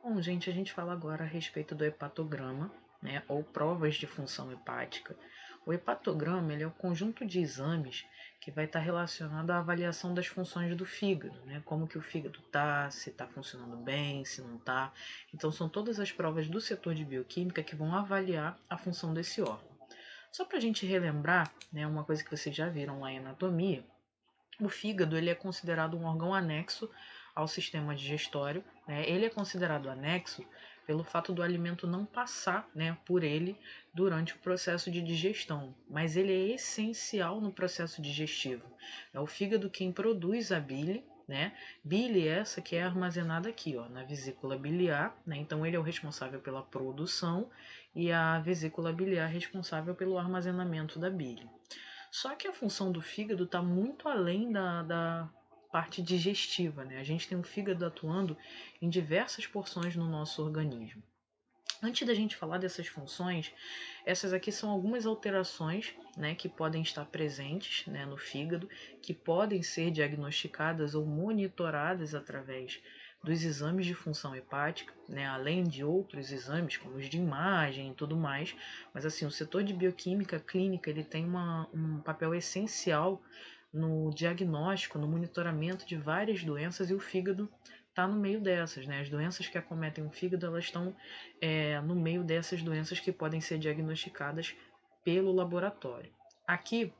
Bom, gente, a gente fala agora a respeito do hepatograma, né, ou provas de função hepática. O hepatograma ele é o conjunto de exames que vai estar relacionado à avaliação das funções do fígado, né, como que o fígado está, se está funcionando bem, se não está. Então, são todas as provas do setor de bioquímica que vão avaliar a função desse órgão. Só para a gente relembrar, né, uma coisa que vocês já viram lá em anatomia, o fígado ele é considerado um órgão anexo ao sistema digestório, né? Ele é considerado anexo pelo fato do alimento não passar, né, por ele durante o processo de digestão, mas ele é essencial no processo digestivo. É o fígado quem produz a bile, né? Bile essa que é armazenada aqui, ó, na vesícula biliar, né? Então ele é o responsável pela produção e a vesícula biliar responsável pelo armazenamento da bile. Só que a função do fígado está muito além da parte digestiva, né? A gente tem o fígado atuando em diversas porções no nosso organismo. Antes da gente falar dessas funções, essas aqui são algumas alterações, né, que podem estar presentes, né, no fígado, que podem ser diagnosticadas ou monitoradas através dos exames de função hepática, né, além de outros exames, como os de imagem e tudo mais. Mas assim, o setor de bioquímica clínica ele tem um papel essencial no diagnóstico, no monitoramento de várias doenças e o fígado está no meio dessas, né? As doenças que acometem o fígado elas estão no meio dessas doenças que podem ser diagnosticadas pelo laboratório. Aqui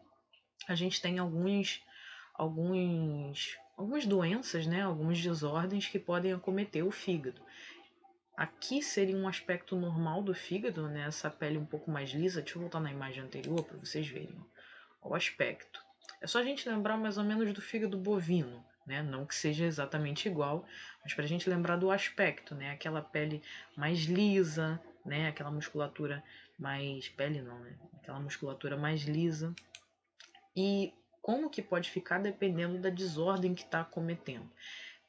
a gente tem algumas doenças, né, algumas desordens que podem acometer o fígado. Aqui seria um aspecto normal do fígado, né, essa pele um pouco mais lisa. Deixa eu voltar na imagem anterior para vocês verem o aspecto. É só a gente lembrar mais ou menos do fígado bovino, né? Não que seja exatamente igual, mas para a gente lembrar do aspecto, né? Aquela pele mais lisa, né? Aquela musculatura mais pele não, né? Aquela musculatura mais lisa. E como que pode ficar dependendo da desordem que está acometendo.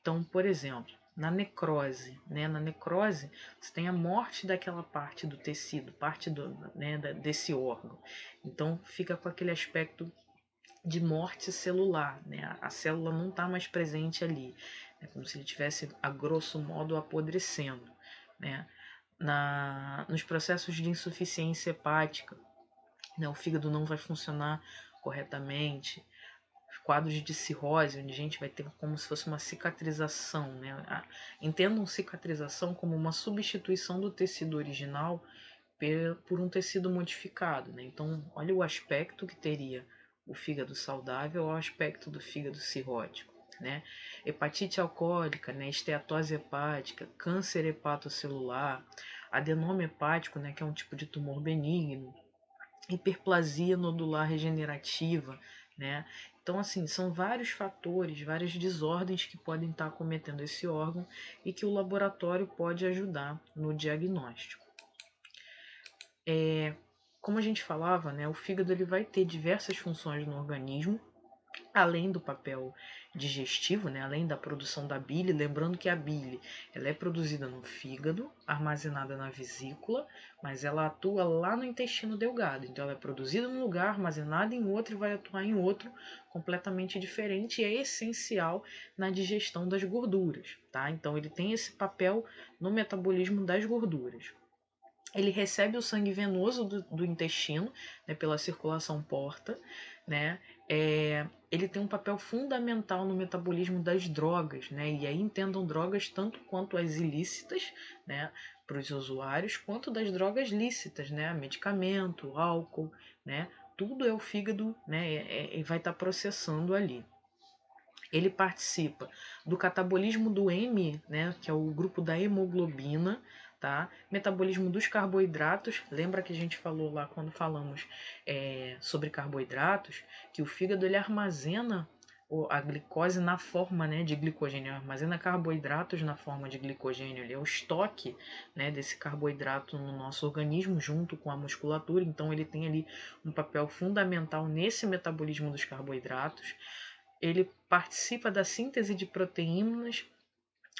Então, por exemplo, na necrose, né? Na necrose, você tem a morte daquela parte do tecido, parte né, desse órgão. Então, fica com aquele aspecto de morte celular, né? A célula não está mais presente ali, é como se ele tivesse, a grosso modo, apodrecendo, né? Nos processos de insuficiência hepática, né? O fígado não vai funcionar corretamente, os quadros de cirrose, onde a gente vai ter como se fosse uma cicatrização, né? Entendam cicatrização como uma substituição do tecido original por um tecido modificado, né? Então, olha o aspecto que teria o fígado saudável ao aspecto do fígado cirrótico, né? Hepatite alcoólica, né? Esteatose hepática, câncer hepatocelular, adenoma hepático, né? Que é um tipo de tumor benigno, hiperplasia nodular regenerativa, né? Então, assim, são vários fatores, várias desordens que podem estar acometendo esse órgão e que o laboratório pode ajudar no diagnóstico. Como a gente falava, né, o fígado ele vai ter diversas funções no organismo, além do papel digestivo, né, além da produção da bile. Lembrando que a bile ela é produzida no fígado, armazenada na vesícula, mas ela atua lá no intestino delgado. Então ela é produzida num lugar, armazenada em outro e vai atuar em outro completamente diferente e é essencial na digestão das gorduras, tá? Então ele tem esse papel no metabolismo das gorduras. Ele recebe o sangue venoso do intestino, né, pela circulação porta, né? Ele tem um papel fundamental no metabolismo das drogas, né? E aí entendam drogas tanto quanto as ilícitas, né, para os usuários, quanto das drogas lícitas, né? Medicamento, álcool, né? Tudo é o fígado, né? E vai estar processando ali. Ele participa do catabolismo do M, né, que é o grupo da hemoglobina, tá? Metabolismo dos carboidratos. Lembra que a gente falou lá quando falamos sobre carboidratos, que o fígado ele armazena a glicose na forma, né, de glicogênio, armazena carboidratos na forma de glicogênio. Ele é o estoque, né, desse carboidrato no nosso organismo junto com a musculatura. Então ele tem ali um papel fundamental nesse metabolismo dos carboidratos. Ele participa da síntese de proteínas,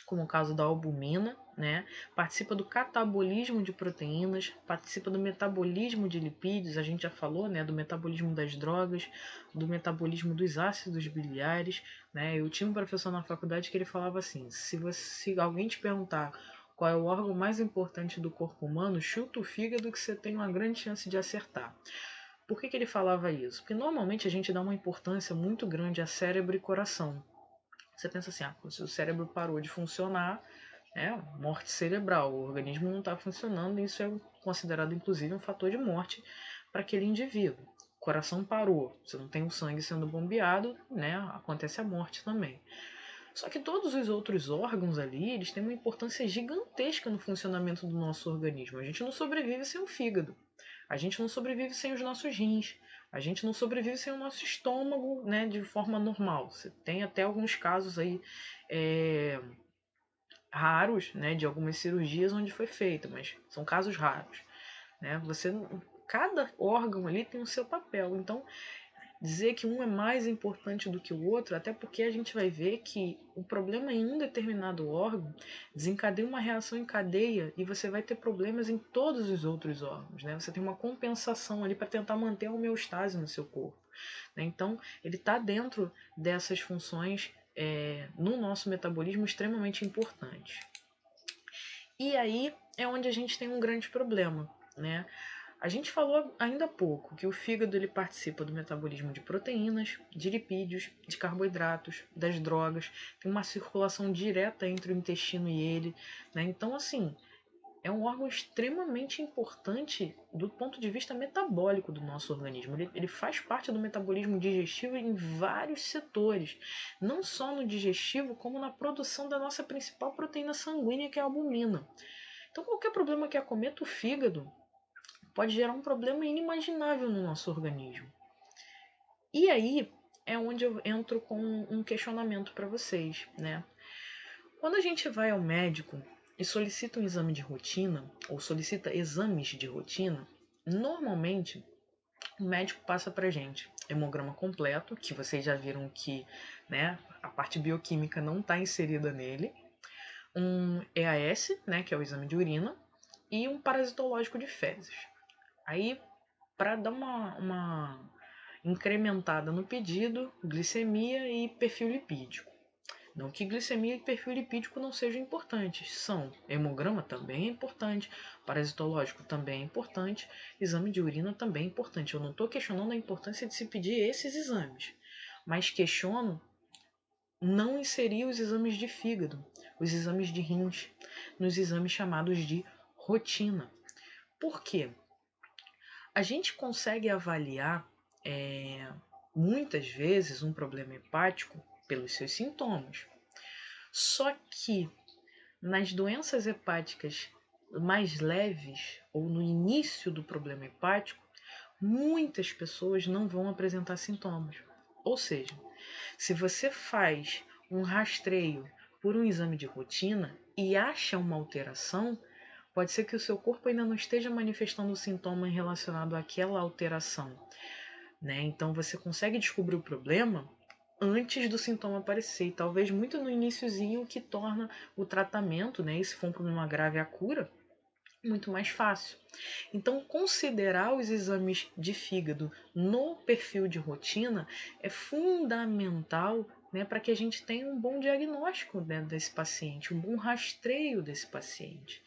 como o caso da albumina, né? Participa do catabolismo de proteínas, participa do metabolismo de lipídios, a gente já falou, né, do metabolismo das drogas, do metabolismo dos ácidos biliares, né? Eu tinha um professor na faculdade que ele falava assim: se alguém te perguntar qual é o órgão mais importante do corpo humano, chuta o fígado que você tem uma grande chance de acertar. Por que ele falava isso? Porque normalmente a gente dá uma importância muito grande a cérebro e coração. Você pensa assim, se o cérebro parou de funcionar, morte cerebral, o organismo não está funcionando, e isso é considerado inclusive um fator de morte para aquele indivíduo. O coração parou, você não tem o sangue sendo bombeado, acontece a morte também. Só que todos os outros órgãos ali, eles têm uma importância gigantesca no funcionamento do nosso organismo. A gente não sobrevive sem o fígado. A gente não sobrevive sem os nossos rins. A gente não sobrevive sem o nosso estômago, de forma normal. Você tem até alguns casos aí raros, de algumas cirurgias onde foi feita, mas são casos raros. Cada órgão ali tem o seu papel. Então, dizer que um é mais importante do que o outro, até porque a gente vai ver que o problema em um determinado órgão desencadeia uma reação em cadeia e você vai ter problemas em todos os outros órgãos. Você tem uma compensação ali para tentar manter a homeostase no seu corpo. Então, ele está dentro dessas funções no nosso metabolismo extremamente importantes. E aí é onde a gente tem um grande problema, A gente falou ainda há pouco que o fígado ele participa do metabolismo de proteínas, de lipídios, de carboidratos, das drogas, tem uma circulação direta entre o intestino e ele, Então, assim, é um órgão extremamente importante do ponto de vista metabólico do nosso organismo. Ele faz parte do metabolismo digestivo em vários setores, não só no digestivo, como na produção da nossa principal proteína sanguínea, que é a albumina. Então, qualquer problema que acometa o fígado pode gerar um problema inimaginável no nosso organismo. E aí é onde eu entro com um questionamento para vocês, Quando a gente vai ao médico e solicita um exame de rotina, ou solicita exames de rotina, normalmente o médico passa pra gente hemograma completo, que vocês já viram que a parte bioquímica não está inserida nele, um EAS, que é o exame de urina, e um parasitológico de fezes. Aí, para dar uma incrementada no pedido, glicemia e perfil lipídico. Não que glicemia e perfil lipídico não sejam importantes, são. Hemograma também é importante, parasitológico também é importante, exame de urina também é importante. Eu não estou questionando a importância de se pedir esses exames, mas questiono não inserir os exames de fígado, os exames de rins, nos exames chamados de rotina. Por quê? A gente consegue avaliar muitas vezes um problema hepático pelos seus sintomas. Só que nas doenças hepáticas mais leves ou no início do problema hepático, muitas pessoas não vão apresentar sintomas. Ou seja, se você faz um rastreio por um exame de rotina e acha uma alteração, pode ser que o seu corpo ainda não esteja manifestando o sintoma relacionado àquela alteração. Então você consegue descobrir o problema antes do sintoma aparecer, e talvez muito no iniciozinho, o que torna o tratamento, e se for um problema grave, a cura, muito mais fácil. Então, considerar os exames de fígado no perfil de rotina é fundamental para que a gente tenha um bom diagnóstico desse paciente, um bom rastreio desse paciente.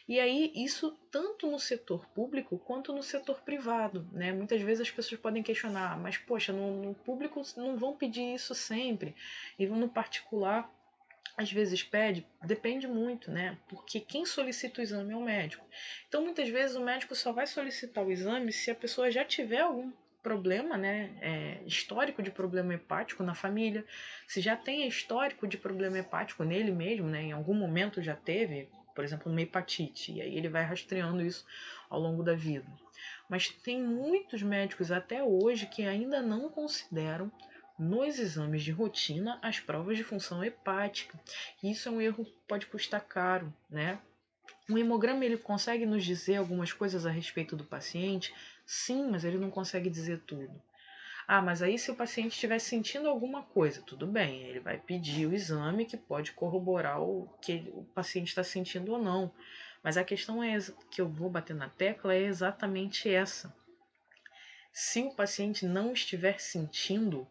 E aí, isso tanto no setor público quanto no setor privado, Muitas vezes as pessoas podem questionar, mas poxa, no público não vão pedir isso sempre, e no particular, às vezes pede, depende muito, Porque quem solicita o exame é o médico. Então, muitas vezes o médico só vai solicitar o exame se a pessoa já tiver algum problema, histórico de problema hepático na família, se já tem histórico de problema hepático nele mesmo, em algum momento já teve, por exemplo, uma hepatite, e aí ele vai rastreando isso ao longo da vida. Mas tem muitos médicos até hoje que ainda não consideram nos exames de rotina as provas de função hepática. E isso é um erro que pode custar caro, O hemograma ele consegue nos dizer algumas coisas a respeito do paciente? Sim, mas ele não consegue dizer tudo. Mas aí se o paciente estiver sentindo alguma coisa, tudo bem, ele vai pedir o exame que pode corroborar o que o paciente está sentindo ou não. Mas a questão que eu vou bater na tecla é exatamente essa. Se o paciente não estiver sentindo,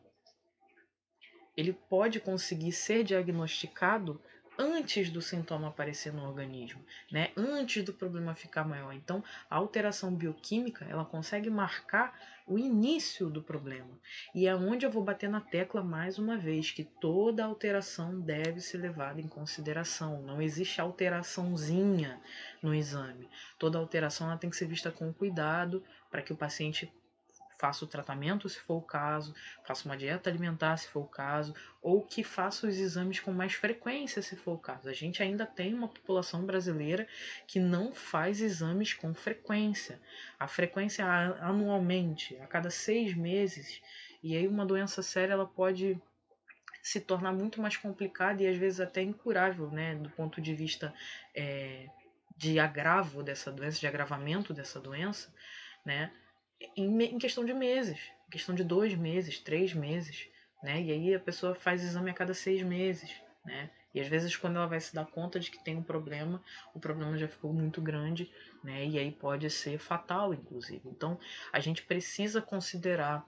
ele pode conseguir ser diagnosticado antes do sintoma aparecer no organismo, né? Antes do problema ficar maior. Então, a alteração bioquímica, ela consegue marcar o início do problema. E é onde eu vou bater na tecla mais uma vez, que toda alteração deve ser levada em consideração. Não existe alteraçãozinha no exame. Toda alteração ela tem que ser vista com cuidado para que o paciente faça o tratamento, se for o caso, faça uma dieta alimentar, se for o caso, ou que faça os exames com mais frequência, se for o caso. A gente ainda tem uma população brasileira que não faz exames com frequência. A frequência anualmente, a cada 6 meses, e aí uma doença séria ela pode se tornar muito mais complicada e às vezes até incurável, né, do ponto de vista de agravo dessa doença, de agravamento dessa doença, né, em questão de meses, em questão de 2 meses, 3 meses, né? E aí a pessoa faz exame a cada 6 meses, né? E às vezes quando ela vai se dar conta de que tem um problema, o problema já ficou muito grande, né? E aí pode ser fatal, inclusive. Então a gente precisa considerar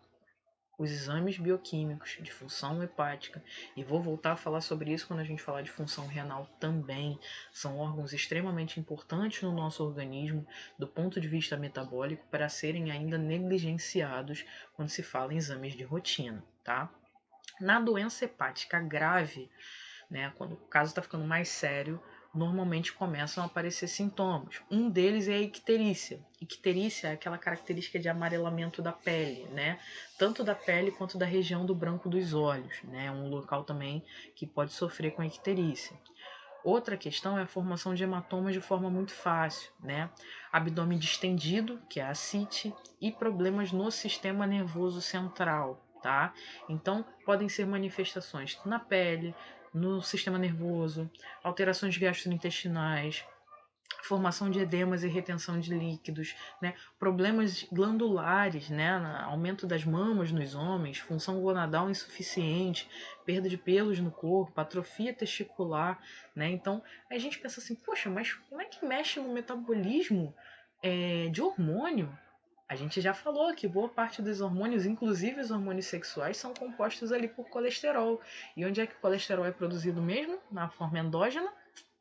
os exames bioquímicos de função hepática, e vou voltar a falar sobre isso quando a gente falar de função renal também. São órgãos extremamente importantes no nosso organismo do ponto de vista metabólico para serem ainda negligenciados quando se fala em exames de rotina, tá? Na doença hepática grave, né, quando o caso está ficando mais sério, normalmente começam a aparecer sintomas. Um deles é a icterícia. Icterícia é aquela característica de amarelamento da pele, né? Tanto da pele quanto da região do branco dos olhos, né? Um local também que pode sofrer com a icterícia. Outra questão é a formação de hematomas de forma muito fácil, né? Abdômen distendido, que é a ascite, e problemas no sistema nervoso central, tá? Então, podem ser manifestações na pele, no sistema nervoso, alterações gastrointestinais, formação de edemas e retenção de líquidos, né? Problemas glandulares, né? Aumento das mamas nos homens, função gonadal insuficiente, perda de pelos no corpo, atrofia testicular, né? Então a gente pensa assim, poxa, mas como é que mexe no metabolismo de hormônio? A gente já falou que boa parte dos hormônios, inclusive os hormônios sexuais, são compostos ali por colesterol. E onde é que o colesterol é produzido mesmo? Na forma endógena?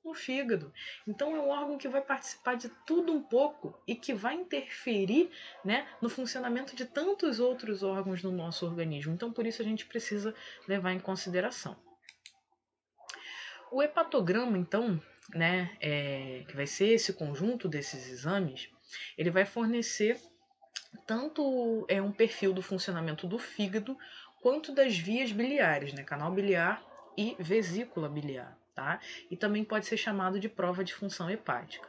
No fígado. Então é um órgão que vai participar de tudo um pouco e que vai interferir, né, no funcionamento de tantos outros órgãos do nosso organismo. Então por isso a gente precisa levar em consideração. O hepatograma, então, né, que vai ser esse conjunto desses exames, ele vai fornecer tanto um perfil do funcionamento do fígado quanto das vias biliares, né, canal biliar e vesícula biliar, tá? E também pode ser chamado de prova de função hepática.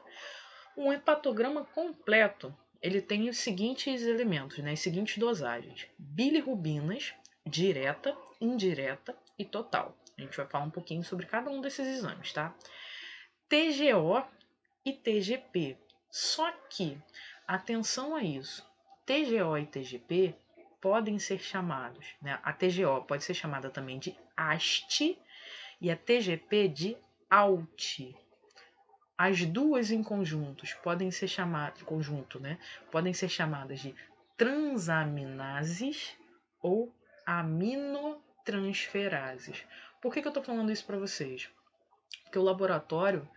Um hepatograma completo, ele tem os seguintes elementos, né, as seguintes dosagens: bilirrubinas, direta, indireta e total. A gente vai falar um pouquinho sobre cada um desses exames, tá? TGO e TGP. Só que, atenção a isso, TGO e TGP podem ser chamados, né? A TGO pode ser chamada também de AST e a TGP de ALT. As duas em conjuntos podem ser chamadas, né? Podem ser chamadas de transaminases ou aminotransferases. Por que eu estou falando isso para vocês? Porque o laboratório,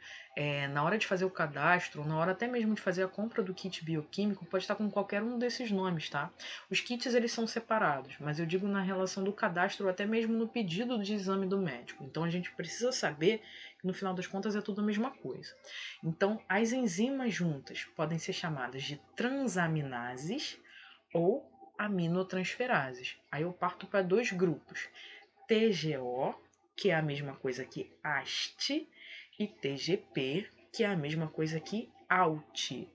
na hora de fazer o cadastro, na hora até mesmo de fazer a compra do kit bioquímico, pode estar com qualquer um desses nomes, tá? Os kits eles são separados, mas eu digo na relação do cadastro ou até mesmo no pedido de exame do médico. Então a gente precisa saber que no final das contas é tudo a mesma coisa. Então as enzimas juntas podem ser chamadas de transaminases ou aminotransferases. Aí eu parto para dois grupos: TGO, que é a mesma coisa que AST, e TGP, que é a mesma coisa que ALT.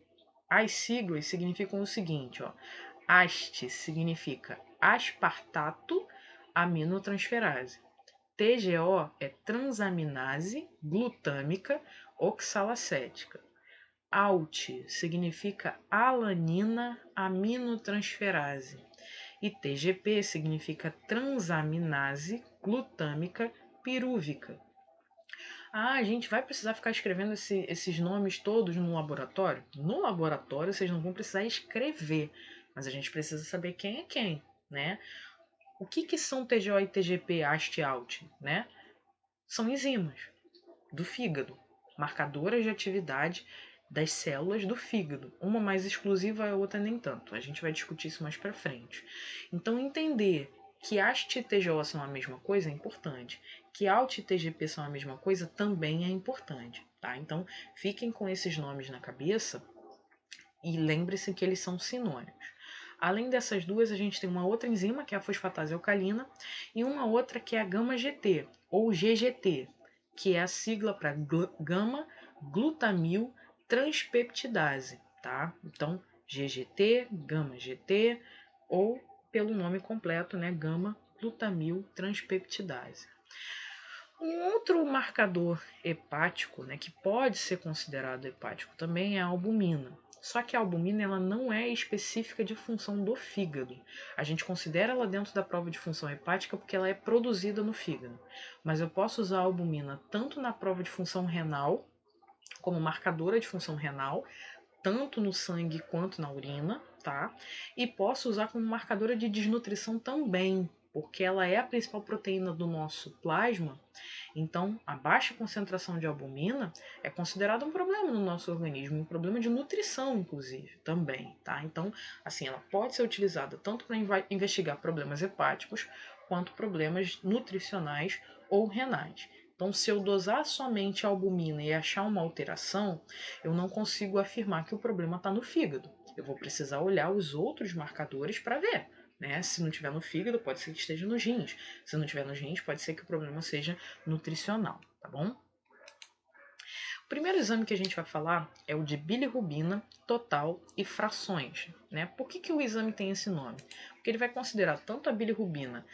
As siglas significam o seguinte, ó. AST significa aspartato aminotransferase. TGO é transaminase glutâmica oxalacética. ALT significa alanina aminotransferase. E TGP significa transaminase glutâmica pirúvica. A gente vai precisar ficar escrevendo esses nomes todos no laboratório? No laboratório vocês não vão precisar escrever, mas a gente precisa saber quem é quem, né? O que são TGO e TGP, AST e ALT, né? São enzimas. do fígado, marcadoras de atividade das células do fígado. Uma mais exclusiva, a outra nem tanto. A gente vai discutir isso mais para frente. Então, entender que AST e TGO são a mesma coisa é importante. Que ALT e TGP são a mesma coisa também é importante. Tá? Então, fiquem com esses nomes na cabeça e lembre-se que eles são sinônimos. Além dessas duas, a gente tem uma outra enzima, que é a fosfatase alcalina, e uma outra que é a gama-GT, ou GGT, que é a sigla para gama-glutamil transpeptidase, tá? Então, GGT, gama-GT, ou pelo nome completo, né, gama-glutamil transpeptidase. Um outro marcador hepático, né, que pode ser considerado hepático também é a albumina. Só que a albumina ela não é específica de função do fígado. A gente considera ela dentro da prova de função hepática porque ela é produzida no fígado. Mas eu posso usar a albumina tanto na prova de função renal, como marcadora de função renal, tanto no sangue quanto na urina, tá? E posso usar como marcadora de desnutrição também, porque ela é a principal proteína do nosso plasma. Então, a baixa concentração de albumina é considerada um problema no nosso organismo, um problema de nutrição, inclusive, também, tá? Então, assim, ela pode ser utilizada tanto para investigar problemas hepáticos, quanto problemas nutricionais ou renais. Então, se eu dosar somente a albumina e achar uma alteração, eu não consigo afirmar que o problema está no fígado. Eu vou precisar olhar os outros marcadores para ver. Né? Se não tiver no fígado, pode ser que esteja nos rins. Se não tiver nos rins, pode ser que o problema seja nutricional, tá bom? O primeiro exame que a gente vai falar é o de bilirrubina total e frações. Né? Por que o exame tem esse nome? Porque ele vai considerar tanto a bilirrubina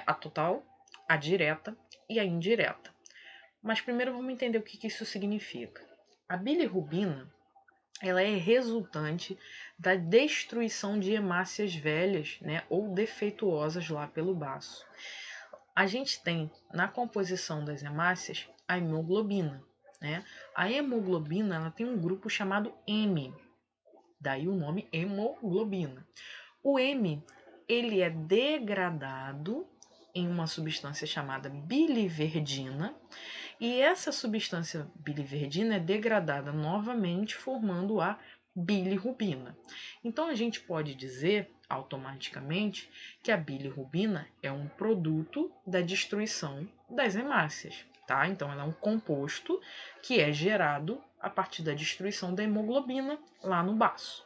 a total, a direta e a indireta. Mas primeiro vamos entender o que isso significa. A bilirrubina ela é resultante da destruição de hemácias velhas, né, ou defeituosas lá pelo baço. A gente tem na composição das hemácias a hemoglobina. Né? A hemoglobina ela tem um grupo chamado M, daí o nome hemoglobina. O M ele é degradado em uma substância chamada biliverdina, e essa substância biliverdina é degradada novamente, formando a bilirrubina. Então a gente pode dizer automaticamente que a bilirrubina é um produto da destruição das hemácias, tá? Então ela é um composto que é gerado a partir da destruição da hemoglobina lá no baço.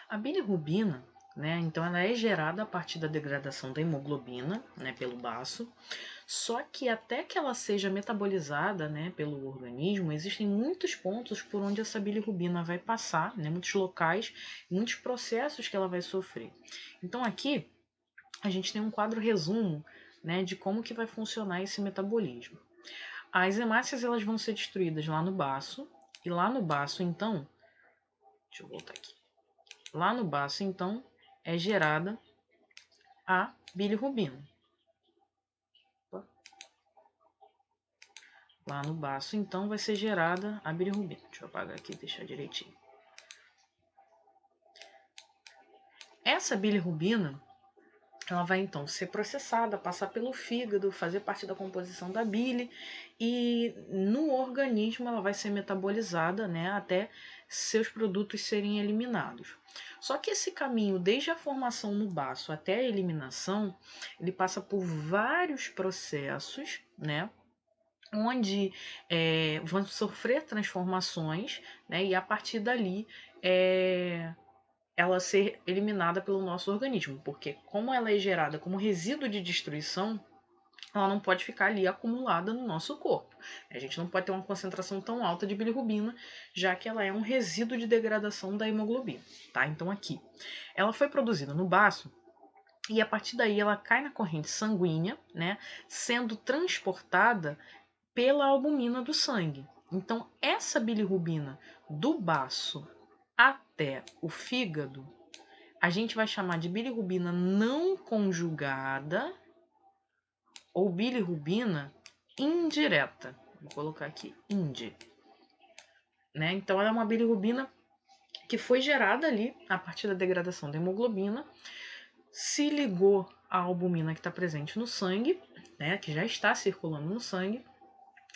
A bilirrubina, né, então ela é gerada a partir da degradação da hemoglobina, né, pelo baço. Só que até que ela seja metabolizada, né, pelo organismo, existem muitos pontos por onde essa bilirrubina vai passar, né, muitos locais, muitos processos que ela vai sofrer. Então aqui a gente tem um quadro resumo, né, de como que vai funcionar esse metabolismo. As hemácias elas vão ser destruídas lá no baço, e lá no baço então, deixa eu voltar aqui. Lá no baço então é gerada a bilirrubina. Lá no baço, então, vai ser gerada a bilirrubina. Deixa eu apagar aqui e deixar direitinho. Essa bilirrubina, ela vai então ser processada, passar pelo fígado, fazer parte da composição da bile e no organismo ela vai ser metabolizada, né, até seus produtos serem eliminados. Só que esse caminho, desde a formação no baço até a eliminação, ele passa por vários processos, né, onde vão sofrer transformações, né, e a partir dali ela ser eliminada pelo nosso organismo, porque como ela é gerada como resíduo de destruição, ela não pode ficar ali acumulada no nosso corpo. A gente não pode ter uma concentração tão alta de bilirrubina, já que ela é um resíduo de degradação da hemoglobina. Tá? Então aqui, ela foi produzida no baço, e a partir daí ela cai na corrente sanguínea, né, sendo transportada pela albumina do sangue. Então, essa bilirrubina do baço até o fígado, a gente vai chamar de bilirrubina não conjugada ou bilirrubina indireta. Vou colocar aqui, indi. Né? Então, ela é uma bilirrubina que foi gerada ali a partir da degradação da hemoglobina, se ligou à albumina que está presente no sangue, né, que já está circulando no sangue,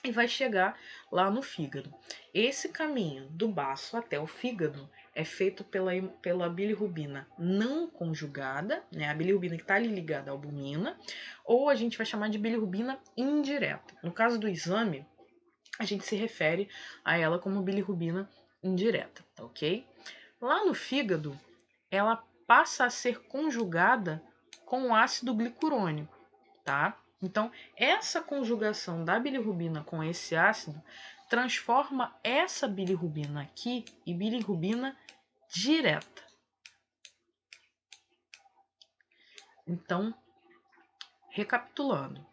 e vai chegar lá no fígado. Esse caminho do baço até o fígado é feito pela bilirrubina não conjugada, né? A bilirrubina que está ali ligada à albumina, ou a gente vai chamar de bilirrubina indireta. No caso do exame, a gente se refere a ela como bilirrubina indireta, tá ok? Lá no fígado, ela passa a ser conjugada com o ácido glicurônico, tá? Então, essa conjugação da bilirrubina com esse ácido transforma essa bilirrubina aqui em bilirrubina direta. Então, recapitulando,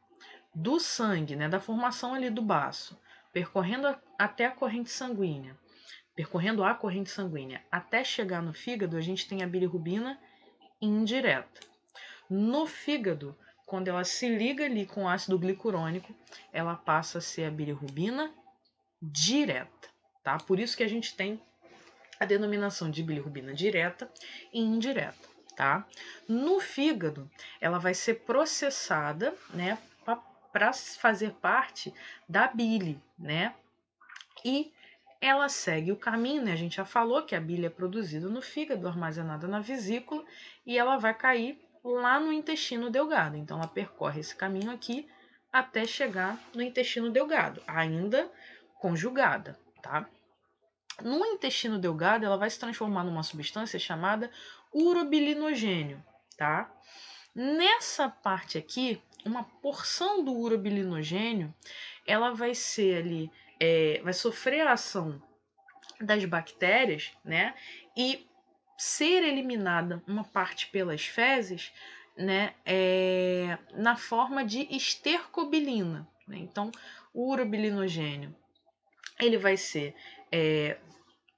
do sangue, né, da formação ali do baço, percorrendo até a corrente sanguínea, percorrendo a corrente sanguínea até chegar no fígado, a gente tem a bilirrubina indireta. No fígado, quando ela se liga ali com o ácido glicurônico, ela passa a ser a bilirrubina direta, tá? Por isso que a gente tem a denominação de bilirrubina direta e indireta, tá? No fígado, ela vai ser processada, né, para fazer parte da bile, né? E ela segue o caminho, né? A gente já falou que a bile é produzida no fígado, armazenada na vesícula, e ela vai cair lá no intestino delgado. Então, ela percorre esse caminho aqui até chegar no intestino delgado, ainda conjugada, tá? No intestino delgado, ela vai se transformar numa substância chamada urobilinogênio, tá? Nessa parte aqui, uma porção do urobilinogênio, ela vai ser ali, vai sofrer a ação das bactérias, né? E ser eliminada uma parte pelas fezes, né? Na forma de estercobilina, né? Então, o urobilinogênio, ele vai ser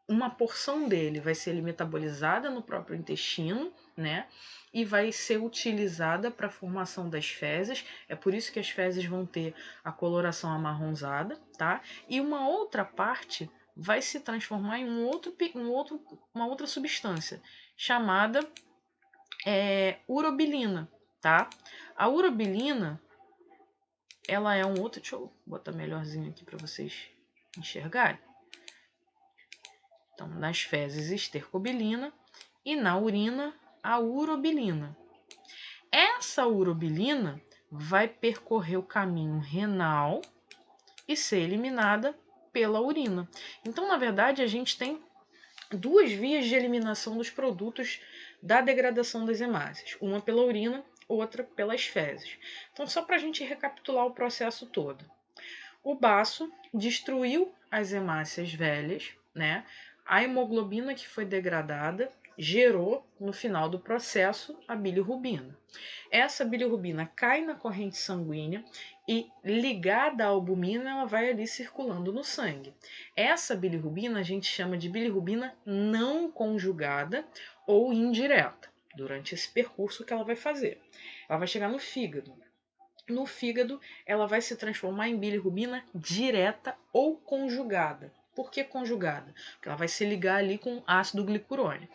uma porção dele vai ser metabolizada no próprio intestino, né? E vai ser utilizada para a formação das fezes. É por isso que as fezes vão ter a coloração amarronzada, tá? E uma outra parte vai se transformar em uma outra substância chamada urobilina, tá? A urobilina, ela é um outro. Deixa eu botar melhorzinho aqui para vocês enxergarem. Então, nas fezes, estercobilina e na urina, a urobilina. Essa urobilina vai percorrer o caminho renal e ser eliminada pela urina. Então, na verdade, a gente tem duas vias de eliminação dos produtos da degradação das hemácias. Uma pela urina, outra pelas fezes. Então, só para a gente recapitular o processo todo. O baço destruiu as hemácias velhas, né? A hemoglobina que foi degradada gerou, no final do processo, a bilirrubina. Essa bilirrubina cai na corrente sanguínea e, ligada à albumina, ela vai ali circulando no sangue. Essa bilirrubina a gente chama de bilirrubina não conjugada ou indireta, durante esse percurso que ela vai fazer. Ela vai chegar no fígado. No fígado, ela vai se transformar em bilirrubina direta ou conjugada. Por que conjugada? Porque ela vai se ligar ali com ácido glicurônico.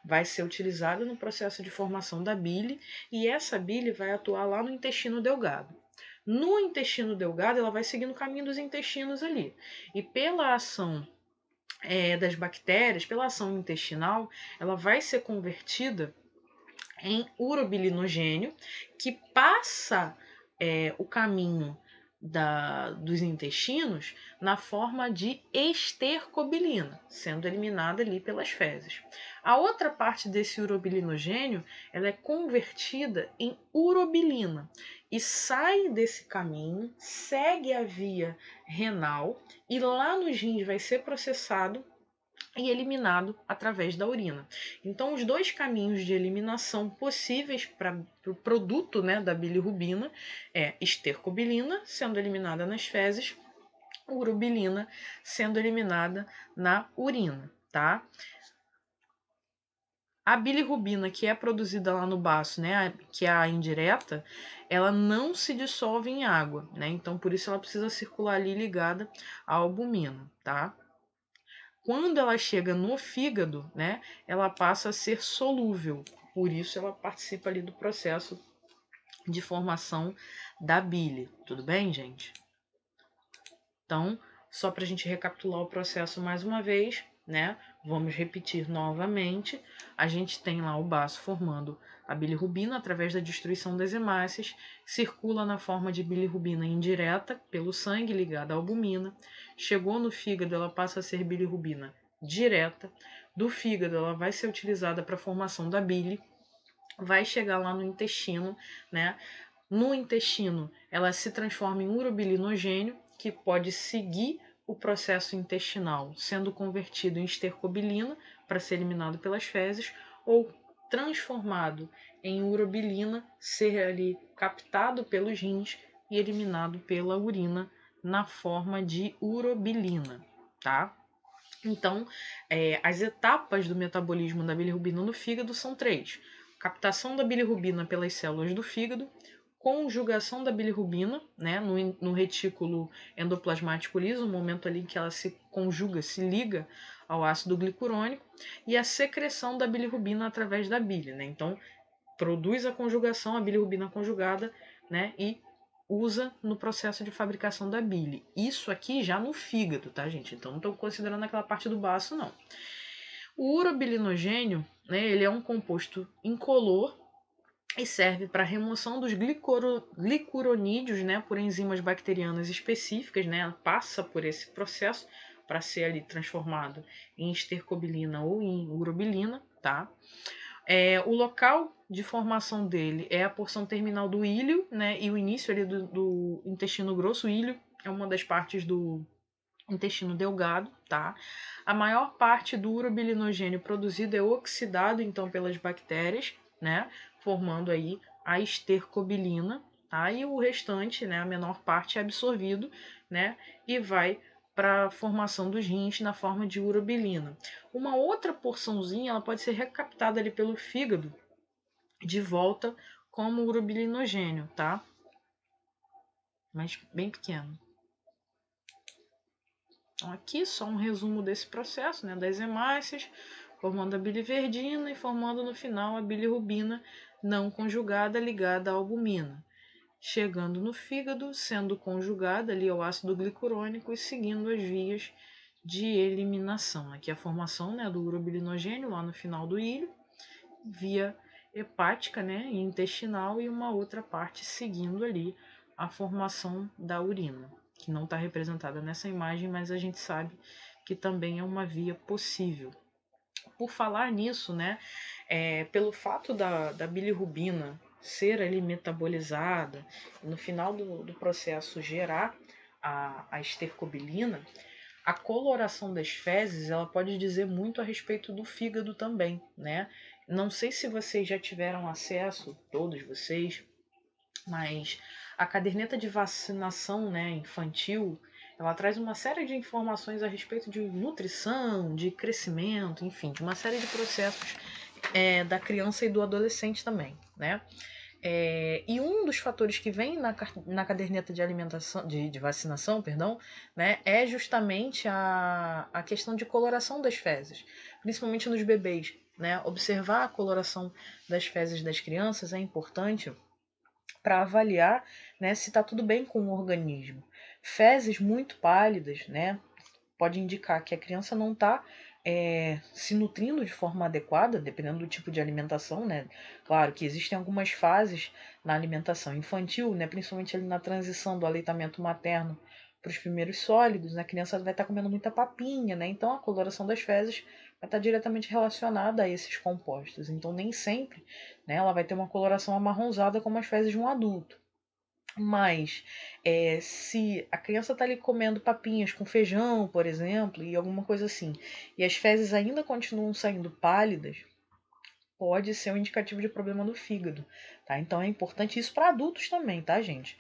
Vai ser utilizada no processo de formação da bile e essa bile vai atuar lá no intestino delgado. No intestino delgado, ela vai seguir no caminho dos intestinos ali. E pela ação das bactérias, pela ação intestinal, ela vai ser convertida em urobilinogênio, que passa o caminho dos intestinos na forma de estercobilina, sendo eliminada ali pelas fezes. A outra parte desse urobilinogênio, ela é convertida em urobilina e sai desse caminho, segue a via renal e lá nos rins vai ser processado e eliminado através da urina. Então, os dois caminhos de eliminação possíveis para o produto, né, da bilirrubina é estercobilina, sendo eliminada nas fezes, urobilina, sendo eliminada na urina, tá? A bilirrubina que é produzida lá no baço, né, que é a indireta, ela não se dissolve em água, né? Então, por isso ela precisa circular ali ligada à albumina, tá? Quando ela chega no fígado, né, ela passa a ser solúvel. Por isso ela participa ali do processo de formação da bile. Tudo bem, gente? Então, só para a gente recapitular o processo mais uma vez, né? Vamos repetir novamente. A gente tem lá o baço formando a bilirrubina através da destruição das hemácias, circula na forma de bilirrubina indireta pelo sangue ligada à albumina. Chegou no fígado, ela passa a ser bilirrubina direta. Do fígado, ela vai ser utilizada para a formação da bile, vai chegar lá no intestino, né? No intestino, ela se transforma em urobilinogênio, que pode seguir o processo intestinal, sendo convertido em estercobilina para ser eliminado pelas fezes, ou transformado em urobilina, ser ali captado pelos rins e eliminado pela urina na forma de urobilina, tá? Então, as etapas do metabolismo da bilirrubina no fígado são três: captação da bilirrubina pelas células do fígado, conjugação da bilirrubina, né, no retículo endoplasmático liso, o momento ali que ela se conjuga, se liga ao ácido glicurônico, e a secreção da bilirrubina através da bile, né? Então, produz a conjugação, a bilirrubina conjugada, né, e usa no processo de fabricação da bile. Isso aqui já no fígado, tá, gente? Então não estou considerando aquela parte do baço, não. O urobilinogênio, né, ele é um composto incolor e serve para remoção dos glicuronídeos, né, por enzimas bacterianas específicas, né, passa por esse processo para ser ali transformado em estercobilina ou em urobilina, tá? O local de formação dele é a porção terminal do íleo, né, e o início ali do intestino grosso. O íleo é uma das partes do intestino delgado, tá? A maior parte do urobilinogênio produzido é oxidado, então, pelas bactérias, né, formando aí a estercobilina, tá? E o restante, né, a menor parte é absorvido, né, e vai para a formação dos rins na forma de urobilina. Uma outra porçãozinha, ela pode ser recaptada ali pelo fígado de volta como urobilinogênio, tá? Mas bem pequeno. Então, aqui só um resumo desse processo, né, das hemácias, formando a biliverdina e formando no final a bilirrubina não conjugada ligada à albumina, chegando no fígado, sendo conjugada ali ao ácido glicurônico e seguindo as vias de eliminação. Aqui a formação, né, do urobilinogênio lá no final do íleo, via hepática, né, e intestinal, e uma outra parte seguindo ali a formação da urina, que não está representada nessa imagem, mas a gente sabe que também é uma via possível. Por falar nisso, né, pelo fato da bilirrubina ser ali metabolizada, no final do processo gerar a estercobilina, a coloração das fezes, ela pode dizer muito a respeito do fígado também, né? Não sei se vocês já tiveram acesso, todos vocês, mas a caderneta de vacinação, né, infantil, ela traz uma série de informações a respeito de nutrição, de crescimento, enfim, de uma série de processos da criança e do adolescente também, né? E um dos fatores que vem na caderneta de alimentação, de vacinação, perdão, né, é justamente a questão de coloração das fezes, principalmente nos bebês, né? Observar a coloração das fezes das crianças é importante para avaliar, né, se está tudo bem com o organismo. Fezes muito pálidas, né, pode indicar que a criança não está se nutrindo de forma adequada, dependendo do tipo de alimentação, né? Claro que existem algumas fases na alimentação infantil, né, principalmente ali na transição do aleitamento materno para os primeiros sólidos, né? A criança vai estar comendo muita papinha, né? Então a coloração das fezes vai estar diretamente relacionada a esses compostos. Então nem sempre, né, ela vai ter uma coloração amarronzada como as fezes de um adulto. Mas se a criança está ali comendo papinhas com feijão, por exemplo, e alguma coisa assim, e as fezes ainda continuam saindo pálidas, pode ser um indicativo de problema no fígado, tá? Então é importante isso para adultos também, tá, gente?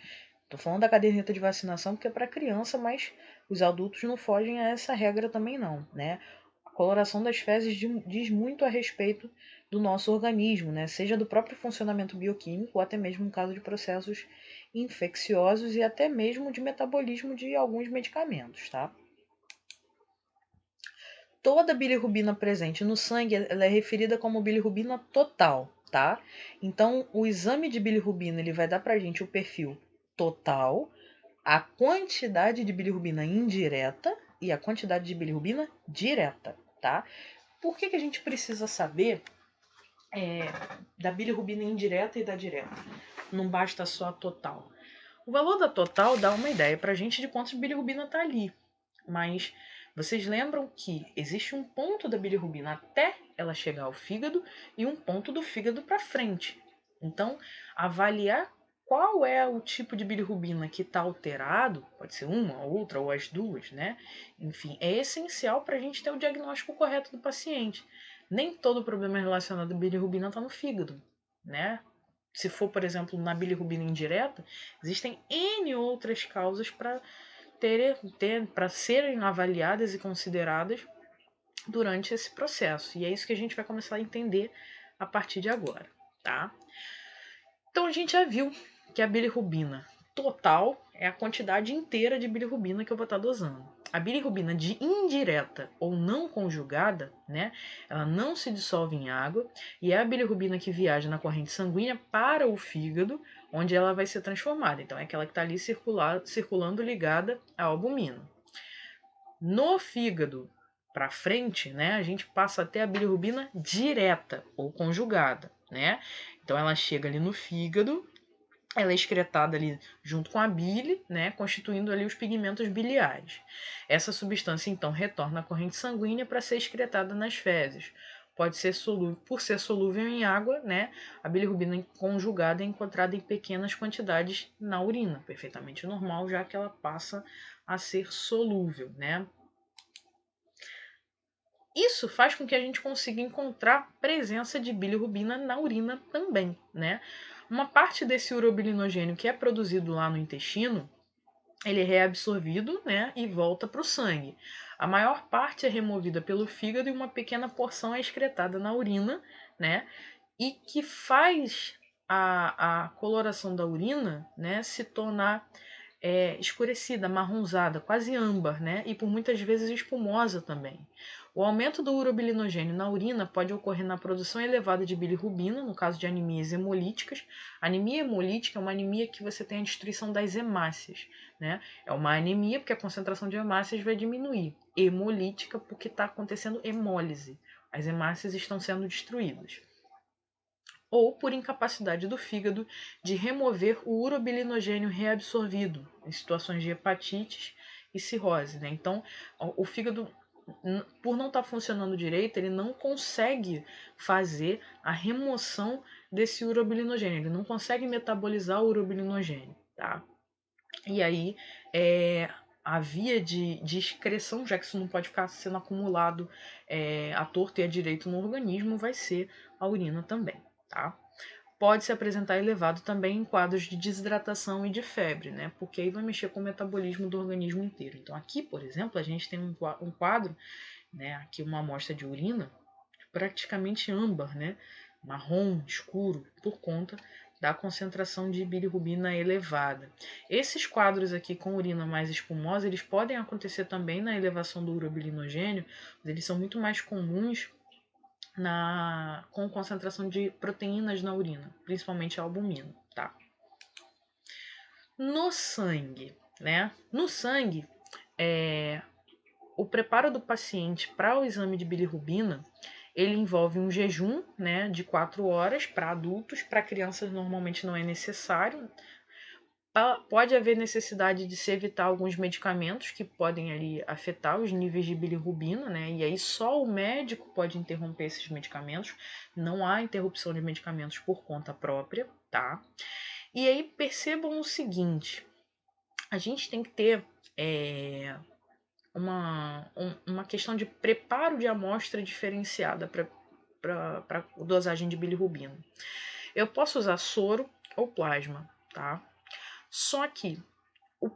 Tô falando da caderneta de vacinação porque é para criança, mas os adultos não fogem a essa regra também não, né? A coloração das fezes diz muito a respeito do nosso organismo, né? Seja do próprio funcionamento bioquímico ou até mesmo no caso de processos infecciosos e até mesmo de metabolismo de alguns medicamentos, tá? Toda bilirrubina presente no sangue, ela é referida como bilirrubina total, tá? Então, o exame de bilirrubina, ele vai dar pra gente o perfil total, a quantidade de bilirrubina indireta e a quantidade de bilirrubina direta, tá? Por que a gente precisa saber da bilirrubina indireta e da direta? Não basta só a total. O valor da total dá uma ideia pra gente de quanto de bilirrubina tá ali, mas vocês lembram que existe um ponto da bilirrubina até ela chegar ao fígado e um ponto do fígado para frente. Então, avaliar qual é o tipo de bilirrubina que está alterado, pode ser uma, outra ou as duas, né? Enfim, é essencial para a gente ter o diagnóstico correto do paciente. Nem todo problema relacionado à bilirrubina está no fígado, né? Se for, por exemplo, na bilirrubina indireta, existem N outras causas para serem avaliadas e consideradas durante esse processo. E é isso que a gente vai começar a entender a partir de agora, tá? Então a gente já viu que a bilirrubina total é a quantidade inteira de bilirrubina que eu vou estar dosando. A bilirrubina de indireta ou não conjugada, né, ela não se dissolve em água e é a bilirrubina que viaja na corrente sanguínea para o fígado, onde ela vai ser transformada. Então é aquela que está ali circulando ligada à albumina. No fígado para frente, né, a gente passa a ter a bilirrubina direta ou conjugada, né? Então ela chega ali no fígado, ela é excretada ali junto com a bile, né, constituindo ali os pigmentos biliares. Essa substância então retorna à corrente sanguínea para ser excretada nas fezes. Pode ser solúvel, por ser solúvel em água, né, a bilirrubina conjugada é encontrada em pequenas quantidades na urina, perfeitamente normal, já que ela passa a ser solúvel, né? Isso faz com que a gente consiga encontrar presença de bilirrubina na urina também, né? Uma parte desse urobilinogênio que é produzido lá no intestino, ele é reabsorvido, né, e volta para o sangue. A maior parte é removida pelo fígado e uma pequena porção é excretada na urina, né, e que faz a coloração da urina, né, se tornar escurecida, marronzada, quase âmbar, né? E por muitas vezes espumosa também. O aumento do urobilinogênio na urina pode ocorrer na produção elevada de bilirrubina, no caso de anemias hemolíticas. A anemia hemolítica é uma anemia que você tem a destruição das hemácias, né? É uma anemia porque a concentração de hemácias vai diminuir. Hemolítica porque está acontecendo hemólise. As hemácias estão sendo destruídas. Ou por incapacidade do fígado de remover o urobilinogênio reabsorvido em situações de hepatites e cirrose, né? Então, o fígado, por não estar funcionando direito, ele não consegue fazer a remoção desse urobilinogênio, ele não consegue metabolizar o urobilinogênio, tá? E aí, a via de excreção, já que isso não pode ficar sendo acumulado à torto e à direito no organismo, vai ser a urina também, tá? Pode se apresentar elevado também em quadros de desidratação e de febre, né? Porque aí vai mexer com o metabolismo do organismo inteiro. Então aqui, por exemplo, a gente tem um quadro, né? Aqui uma amostra de urina praticamente âmbar, né? Marrom, escuro, por conta da concentração de bilirrubina elevada. Esses quadros aqui com urina mais espumosa, eles podem acontecer também na elevação do urobilinogênio, mas eles são muito mais comuns com concentração de proteínas na urina, principalmente a albumina, tá? No sangue, né? No sangue, o preparo do paciente para o exame de bilirrubina, ele envolve um jejum, né, de 4 horas para adultos, para crianças normalmente não é necessário. Pode haver necessidade de se evitar alguns medicamentos que podem ali afetar os níveis de bilirrubina, né? E aí só o médico pode interromper esses medicamentos. Não há interrupção de medicamentos por conta própria, tá? E aí percebam o seguinte: a gente tem que ter uma questão de preparo de amostra diferenciada para dosagem de bilirrubina. Eu posso usar soro ou plasma, tá? Só que,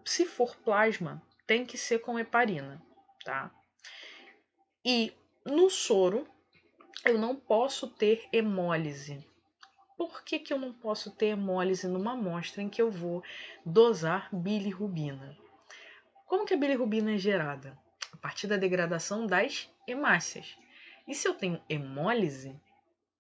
se for plasma, tem que ser com heparina, tá? E no soro, eu não posso ter hemólise. Por que eu não posso ter hemólise numa amostra em que eu vou dosar bilirrubina? Como que a bilirrubina é gerada? A partir da degradação das hemácias. E se eu tenho hemólise,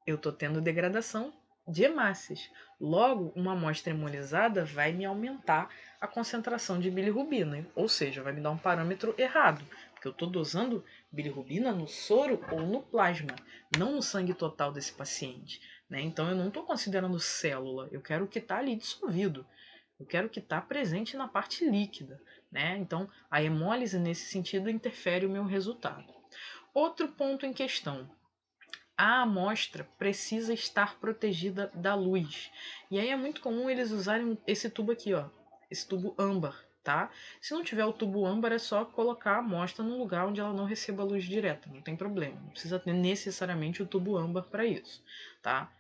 eu estou tendo degradação de hemácias. Logo, uma amostra hemolizada vai me aumentar a concentração de bilirrubina, ou seja, vai me dar um parâmetro errado, porque eu estou dosando bilirrubina no soro ou no plasma, não no sangue total desse paciente. Né? Então, eu não estou considerando célula, eu quero o que está ali dissolvido. Eu quero que está presente na parte líquida. Né? Então, a hemólise, nesse sentido, interfere o meu resultado. Outro ponto em questão. A amostra precisa estar protegida da luz. E aí é muito comum eles usarem esse tubo aqui, ó, esse tubo âmbar, tá? Se não tiver o tubo âmbar, é só colocar a amostra num lugar onde ela não receba luz direta, não tem problema. Não precisa ter necessariamente o tubo âmbar para isso, tá?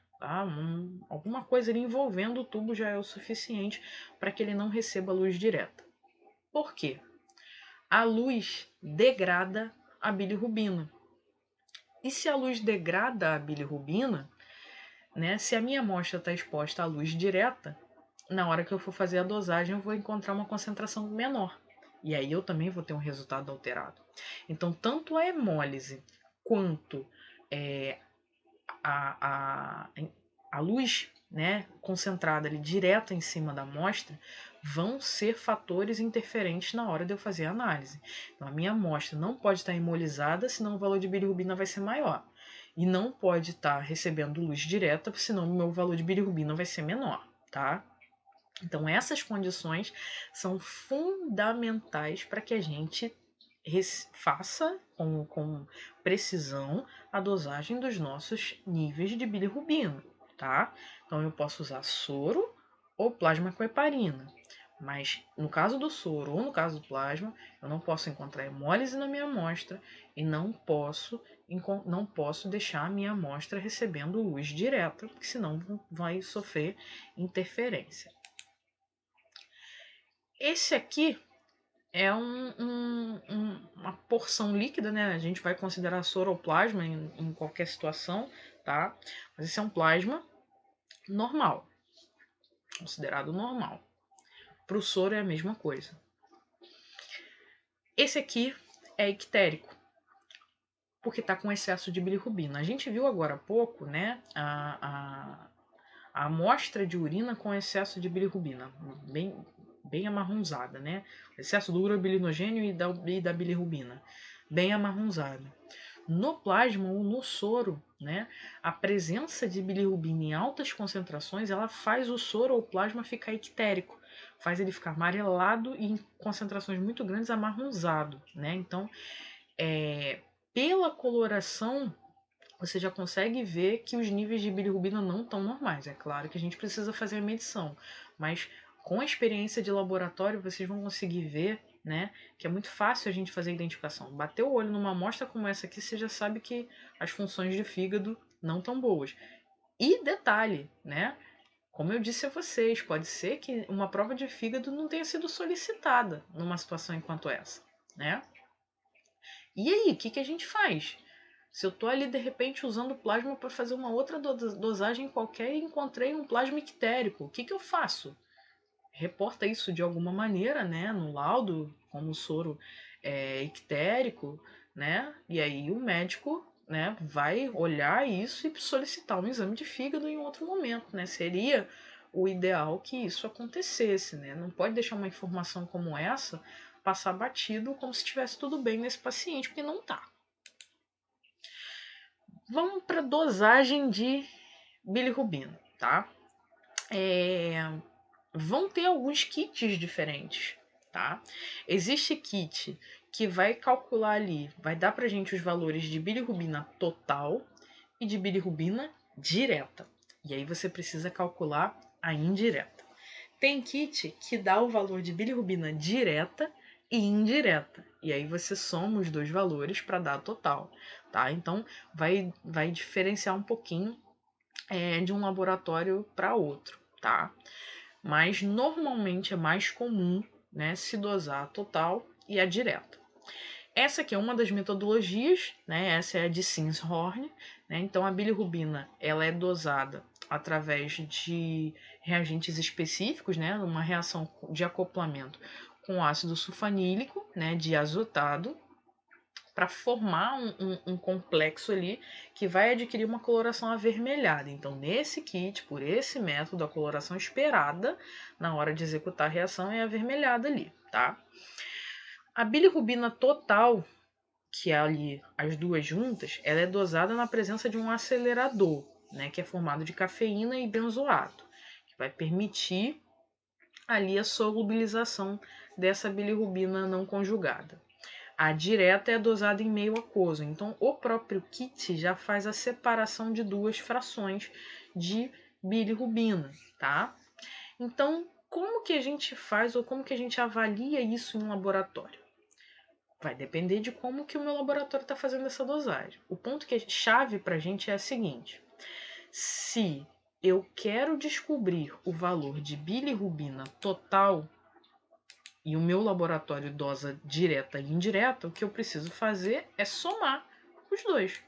Alguma coisa ali envolvendo o tubo já é o suficiente para que ele não receba luz direta. Por quê? A luz degrada a bilirrubina. E se a luz degrada a bilirrubina, né, se a minha amostra está exposta à luz direta, na hora que eu for fazer a dosagem eu vou encontrar uma concentração menor. E aí eu também vou ter um resultado alterado. Então, tanto a hemólise quanto a, a, a luz, né, concentrada ali direta em cima da amostra vão ser fatores interferentes na hora de eu fazer a análise. Então, a minha amostra não pode estar hemolizada, senão o valor de bilirrubina vai ser maior. E não pode estar recebendo luz direta, senão o meu valor de bilirrubina vai ser menor, tá? Então, essas condições são fundamentais para que a gente faça com precisão a dosagem dos nossos níveis de bilirrubina, tá? Então, eu posso usar soro ou plasma com heparina. Mas no caso do soro ou no caso do plasma, eu não posso encontrar hemólise na minha amostra e não posso deixar a minha amostra recebendo luz direta, porque senão vai sofrer interferência. Esse aqui é uma porção líquida, né? A gente vai considerar soro ou plasma em qualquer situação, tá? Mas esse é um plasma normal, considerado normal. Para o soro é a mesma coisa. Esse aqui é ictérico, porque está com excesso de bilirrubina. A gente viu agora há pouco, né? A amostra de urina com excesso de bilirrubina, bem amarronzada, né? Excesso do urobilinogênio e da bilirrubina, bem amarronzada. No plasma ou no soro, né, a presença de bilirrubina em altas concentrações, ela faz o soro ou plasma ficar ictérico, faz ele ficar amarelado e em concentrações muito grandes amarronzado, né? Então, pela coloração, você já consegue ver que os níveis de bilirrubina não estão normais. É claro que a gente precisa fazer a medição, mas com a experiência de laboratório vocês vão conseguir ver, né, que é muito fácil a gente fazer a identificação. Bater o olho numa amostra como essa aqui, você já sabe que as funções de fígado não estão boas. E detalhe, né, como eu disse a vocês, pode ser que uma prova de fígado não tenha sido solicitada numa situação enquanto essa, né? E aí, o que a gente faz? Se eu estou ali de repente usando plasma para fazer uma outra dosagem qualquer e encontrei um plasma ictérico, o que eu faço? Reporta isso de alguma maneira, né, no laudo, como o soro ictérico, né? E aí o médico, né, vai olhar isso e solicitar um exame de fígado em outro momento, né? Seria o ideal que isso acontecesse, né? Não pode deixar uma informação como essa passar batido como se estivesse tudo bem nesse paciente, porque não está. Vamos para dosagem de bilirrubina, tá? Vão ter alguns kits diferentes, tá? Existe kit que vai calcular ali, vai dar pra gente os valores de bilirrubina total e de bilirrubina direta. E aí você precisa calcular a indireta. Tem kit que dá o valor de bilirrubina direta e indireta. E aí você soma os dois valores para dar a total, tá? Então vai diferenciar um pouquinho de um laboratório para outro, tá? Mas normalmente é mais comum, né, se dosar a total e a direta. Essa aqui é uma das metodologias, né? Essa é a de Sinshorn, né? Então a bilirrubina ela é dosada através de reagentes específicos, né? Uma reação de acoplamento com ácido sulfanílico, né? Diazotado, para formar um complexo ali que vai adquirir uma coloração avermelhada. Então, nesse kit, por esse método, a coloração esperada na hora de executar a reação é avermelhada ali, tá? A bilirrubina total, que é ali as duas juntas, ela é dosada na presença de um acelerador, né, que é formado de cafeína e benzoato, que vai permitir ali a solubilização dessa bilirrubina não conjugada. A direta é dosada em meio aquoso, então o próprio kit já faz a separação de duas frações de bilirrubina, tá? Então, como que a gente faz ou como que a gente avalia isso em um laboratório? Vai depender de como que o meu laboratório está fazendo essa dosagem. O ponto que é chave para a gente é o seguinte: se eu quero descobrir o valor de bilirrubina total e o meu laboratório dosa direta e indireta, o que eu preciso fazer é somar os dois.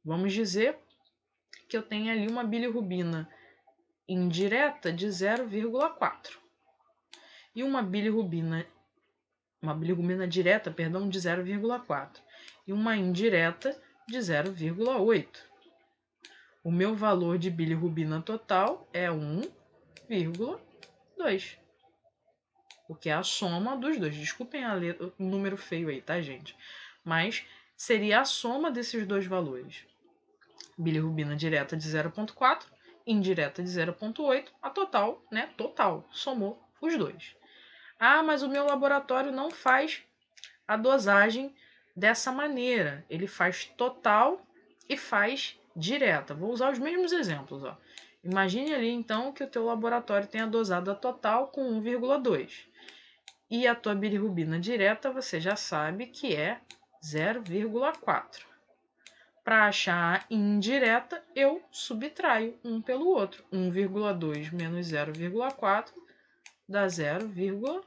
Vamos dizer que eu tenho ali uma bilirrubina indireta de 0,4 e uma bilirrubina direta, perdão, de 0,4 e uma indireta de 0,8. O meu valor de bilirrubina total é 1,2, porque é a soma dos dois. Desculpem o número feio aí, tá, gente? Mas seria a soma desses dois valores. Bilirrubina direta de 0,4, indireta de 0,8, a total, né? Total, somou os dois. Ah, mas o meu laboratório não faz a dosagem dessa maneira. Ele faz total e faz direta. Vou usar os mesmos exemplos. Ó. Imagine ali, então, que o teu laboratório tenha dosado a total com 1,2. E a tua bilirrubina direta, você já sabe que é 0,4. Para achar a indireta, eu subtraio um pelo outro. 1,2 menos 0,4 dá 0,8.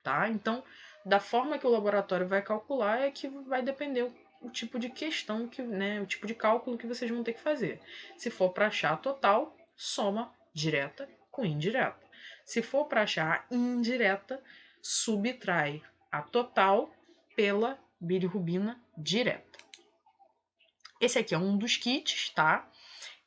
Tá? Então, da forma que o laboratório vai calcular é que vai depender o tipo de questão, o tipo de cálculo que vocês vão ter que fazer. Se for para achar a total, soma direta com indireta. Se for para achar a indireta, subtrai a total pela bilirrubina direta. Esse aqui é um dos kits, tá?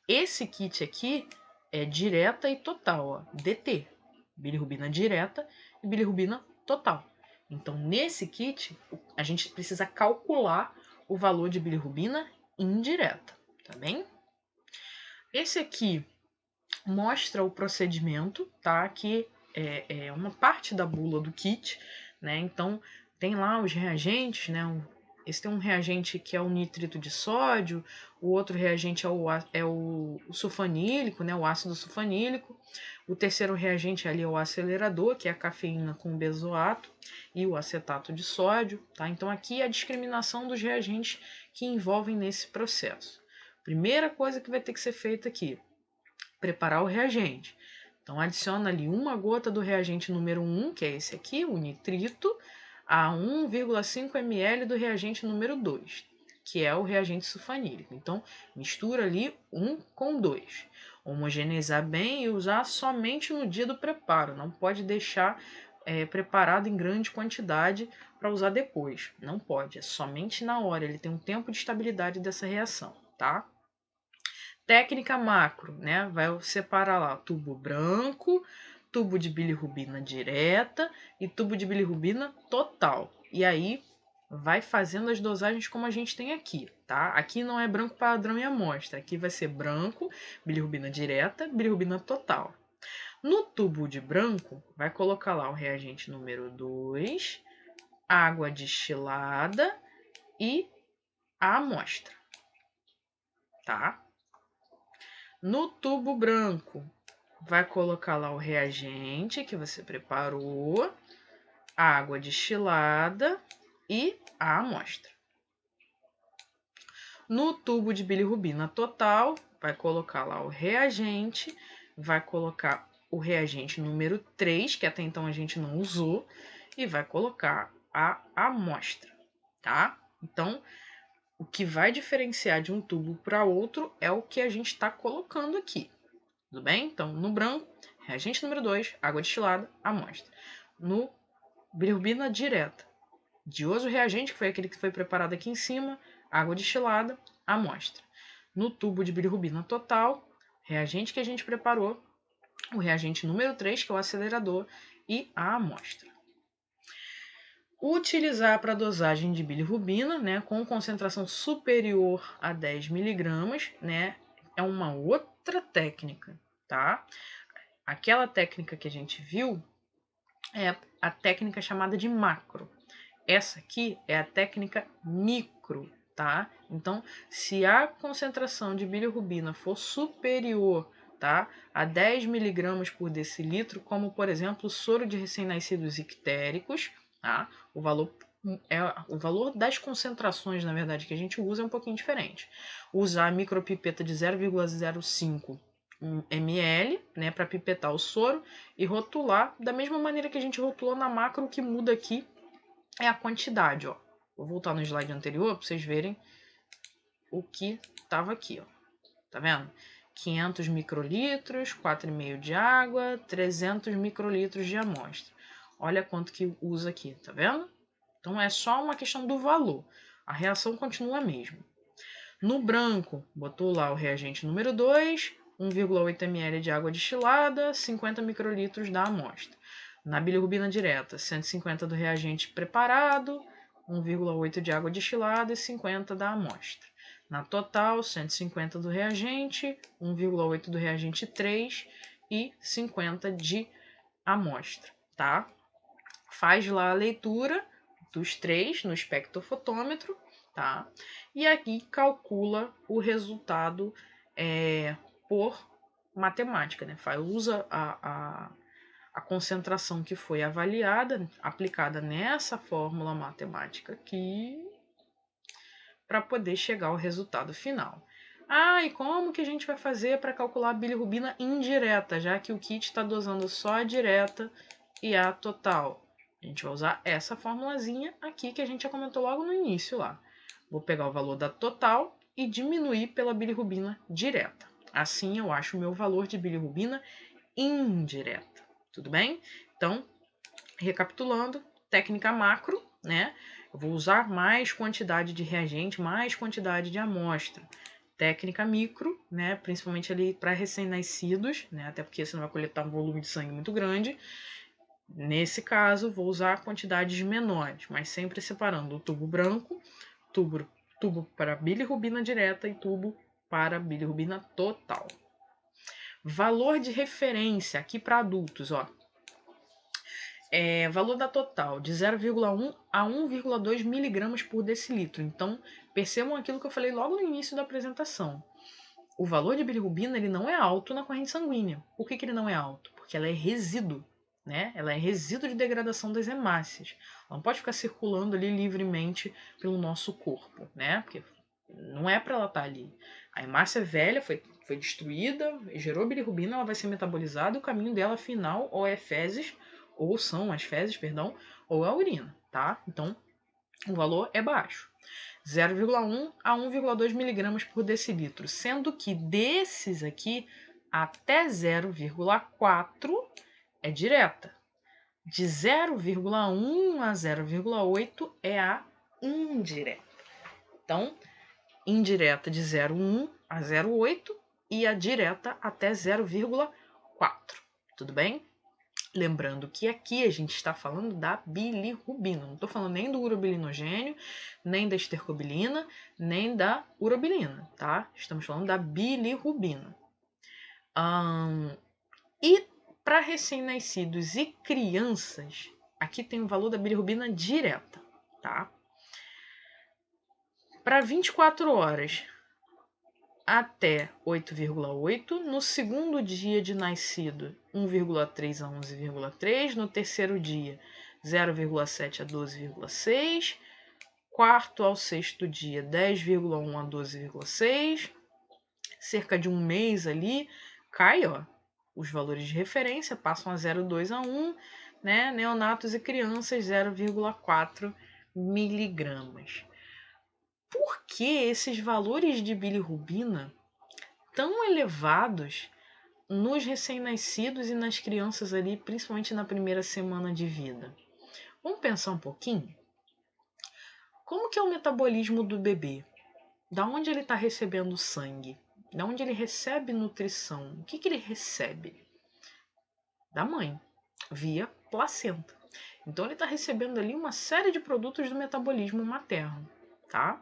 Esse kit aqui é direta e total, ó, DT, bilirrubina direta e bilirrubina total. Então, nesse kit, a gente precisa calcular o valor de bilirrubina indireta, tá bem? Esse aqui mostra o procedimento, tá? Que é uma parte da bula do kit, né? Então, tem lá os reagentes, né? Esse tem um reagente que é o nitrito de sódio, o outro reagente é o sulfanílico, né? O ácido sulfanílico. O terceiro reagente ali é o acelerador, que é a cafeína com benzoato e o acetato de sódio, tá? Então aqui é a discriminação dos reagentes que envolvem nesse processo. Primeira coisa que vai ter que ser feita aqui, preparar o reagente. Então adiciona ali uma gota do reagente número 1, que é esse aqui, o nitrito, a 1,5 ml do reagente número 2, que é o reagente sulfanílico. Então mistura ali 1 com 2. Homogeneizar bem e usar somente no dia do preparo. Não pode deixar preparado em grande quantidade para usar depois. Não pode, é somente na hora. Ele tem um tempo de estabilidade dessa reação, tá? Técnica macro, né? Vai separar lá tubo branco, tubo de bilirrubina direta e tubo de bilirrubina total. E aí vai fazendo as dosagens como a gente tem aqui, tá? Aqui não é branco padrão e amostra, aqui vai ser branco, bilirrubina direta, bilirrubina total. No tubo de branco, vai colocar lá o reagente número 2, água destilada e a amostra, tá? No tubo branco, vai colocar lá o reagente que você preparou, a água destilada e a amostra. No tubo de bilirrubina total, vai colocar lá o reagente, vai colocar o reagente número 3, que até então a gente não usou, e vai colocar a amostra, tá? Então, o que vai diferenciar de um tubo para outro é o que a gente está colocando aqui. Tudo bem? Então, no branco, reagente número 2, água destilada, amostra. No bilirrubina direta, Dioso reagente, que foi aquele que foi preparado aqui em cima, água destilada, amostra. No tubo de bilirrubina total, reagente que a gente preparou, o reagente número 3, que é o acelerador, e a amostra. Utilizar para dosagem de bilirrubina, né, com concentração superior a 10 miligramas, né, é uma outra técnica, tá? Aquela técnica que a gente viu é a técnica chamada de macro. Essa aqui é a técnica micro, tá? Então, se a concentração de bilirrubina for superior, tá, a 10 miligramas por decilitro, como por exemplo o soro de recém-nascidos ictéricos, tá? O valor das concentrações, na verdade, que a gente usa é um pouquinho diferente. Usar a micropipeta de 0,05 ml, né, para pipetar o soro e rotular da mesma maneira que a gente rotulou na macro. O que muda aqui é a quantidade, ó. Vou voltar no slide anterior para vocês verem o que estava aqui, ó. Tá vendo? 500 microlitros, 4,5 de água, 300 microlitros de amostra. Olha quanto que usa aqui, tá vendo? Então é só uma questão do valor. A reação continua a mesma. No branco, botou lá o reagente número 2, 1,8 ml de água destilada, 50 microlitros da amostra. Na bilirrubina direta, 150 do reagente preparado, 1,8 de água destilada e 50 da amostra. Na total, 150 do reagente, 1,8 do reagente 3 e 50 de amostra, tá? Faz lá a leitura dos três no espectrofotômetro, tá? E aqui calcula o resultado por matemática, né? Usa a concentração que foi avaliada, aplicada nessa fórmula matemática aqui, para poder chegar ao resultado final. Ah, e como que a gente vai fazer para calcular a bilirrubina indireta, já que o kit está dosando só a direta e a total? A gente vai usar essa formulazinha aqui que a gente já comentou logo no início lá. Vou pegar o valor da total e diminuir pela bilirrubina direta. Assim eu acho o meu valor de bilirrubina indireta. Tudo bem? Então, recapitulando, técnica macro, né? Eu vou usar mais quantidade de reagente, mais quantidade de amostra. Técnica micro, né? Principalmente ali para recém-nascidos, né? Até porque você não vai coletar um volume de sangue muito grande. Nesse caso, vou usar quantidades menores, mas sempre separando o tubo branco, tubo para bilirrubina direta e tubo para bilirrubina total. Valor de referência aqui para adultos, ó. Valor da total de 0,1 a 1,2 miligramas por decilitro. Então, percebam aquilo que eu falei logo no início da apresentação. O valor de bilirrubina ele não é alto na corrente sanguínea. Por que ele não é alto? Porque ela é resíduo, né? Ela é resíduo de degradação das hemácias. Ela não pode ficar circulando ali livremente pelo nosso corpo, né? Porque não é para ela estar ali. A hemácia velha foi destruída, gerou bilirrubina, ela vai ser metabolizada e o caminho dela final ou é fezes, ou são as fezes, perdão, ou é a urina, tá? Então, o valor é baixo. 0,1 a 1,2 miligramas por decilitro, sendo que desses aqui, até 0,4 é direta. De 0,1 a 0,8 é a indireta. Então, indireta de 0,1 a 0,8 e a direta até 0,4. Tudo bem? Lembrando que aqui a gente está falando da bilirrubina. Não estou falando nem do urobilinogênio, nem da estercobilina, nem da urobilina, tá? Estamos falando da bilirrubina. E para recém-nascidos e crianças, aqui tem o valor da bilirrubina direta, tá? Para 24 horas até 8,8, no segundo dia de nascido 1,3 a 11,3, no terceiro dia 0,7 a 12,6, quarto ao sexto dia 10,1 a 12,6, cerca de um mês ali, cai, ó, os valores de referência passam a 0,2 a 1, né? Neonatos e crianças 0,4 miligramas. Por que esses valores de bilirrubina tão elevados nos recém-nascidos e nas crianças ali, principalmente na primeira semana de vida? Vamos pensar um pouquinho? Como que é o metabolismo do bebê? Da onde ele está recebendo sangue? Da onde ele recebe nutrição? O que ele recebe? Da mãe, via placenta. Então ele está recebendo ali uma série de produtos do metabolismo materno, tá?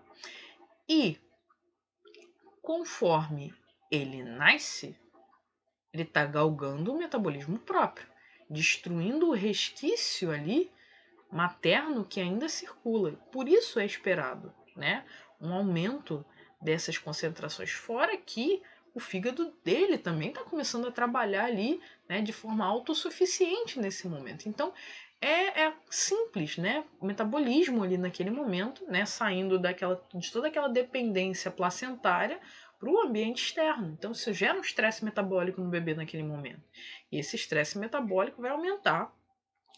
E conforme ele nasce, ele está galgando o metabolismo próprio, destruindo o resquício ali materno que ainda circula. Por isso é esperado, né, um aumento dessas concentrações. Fora que o fígado dele também está começando a trabalhar ali, né, de forma autossuficiente nesse momento. Então é simples, né? O metabolismo ali naquele momento, né, saindo de toda aquela dependência placentária para o ambiente externo. Então isso gera um estresse metabólico no bebê naquele momento. E esse estresse metabólico vai aumentar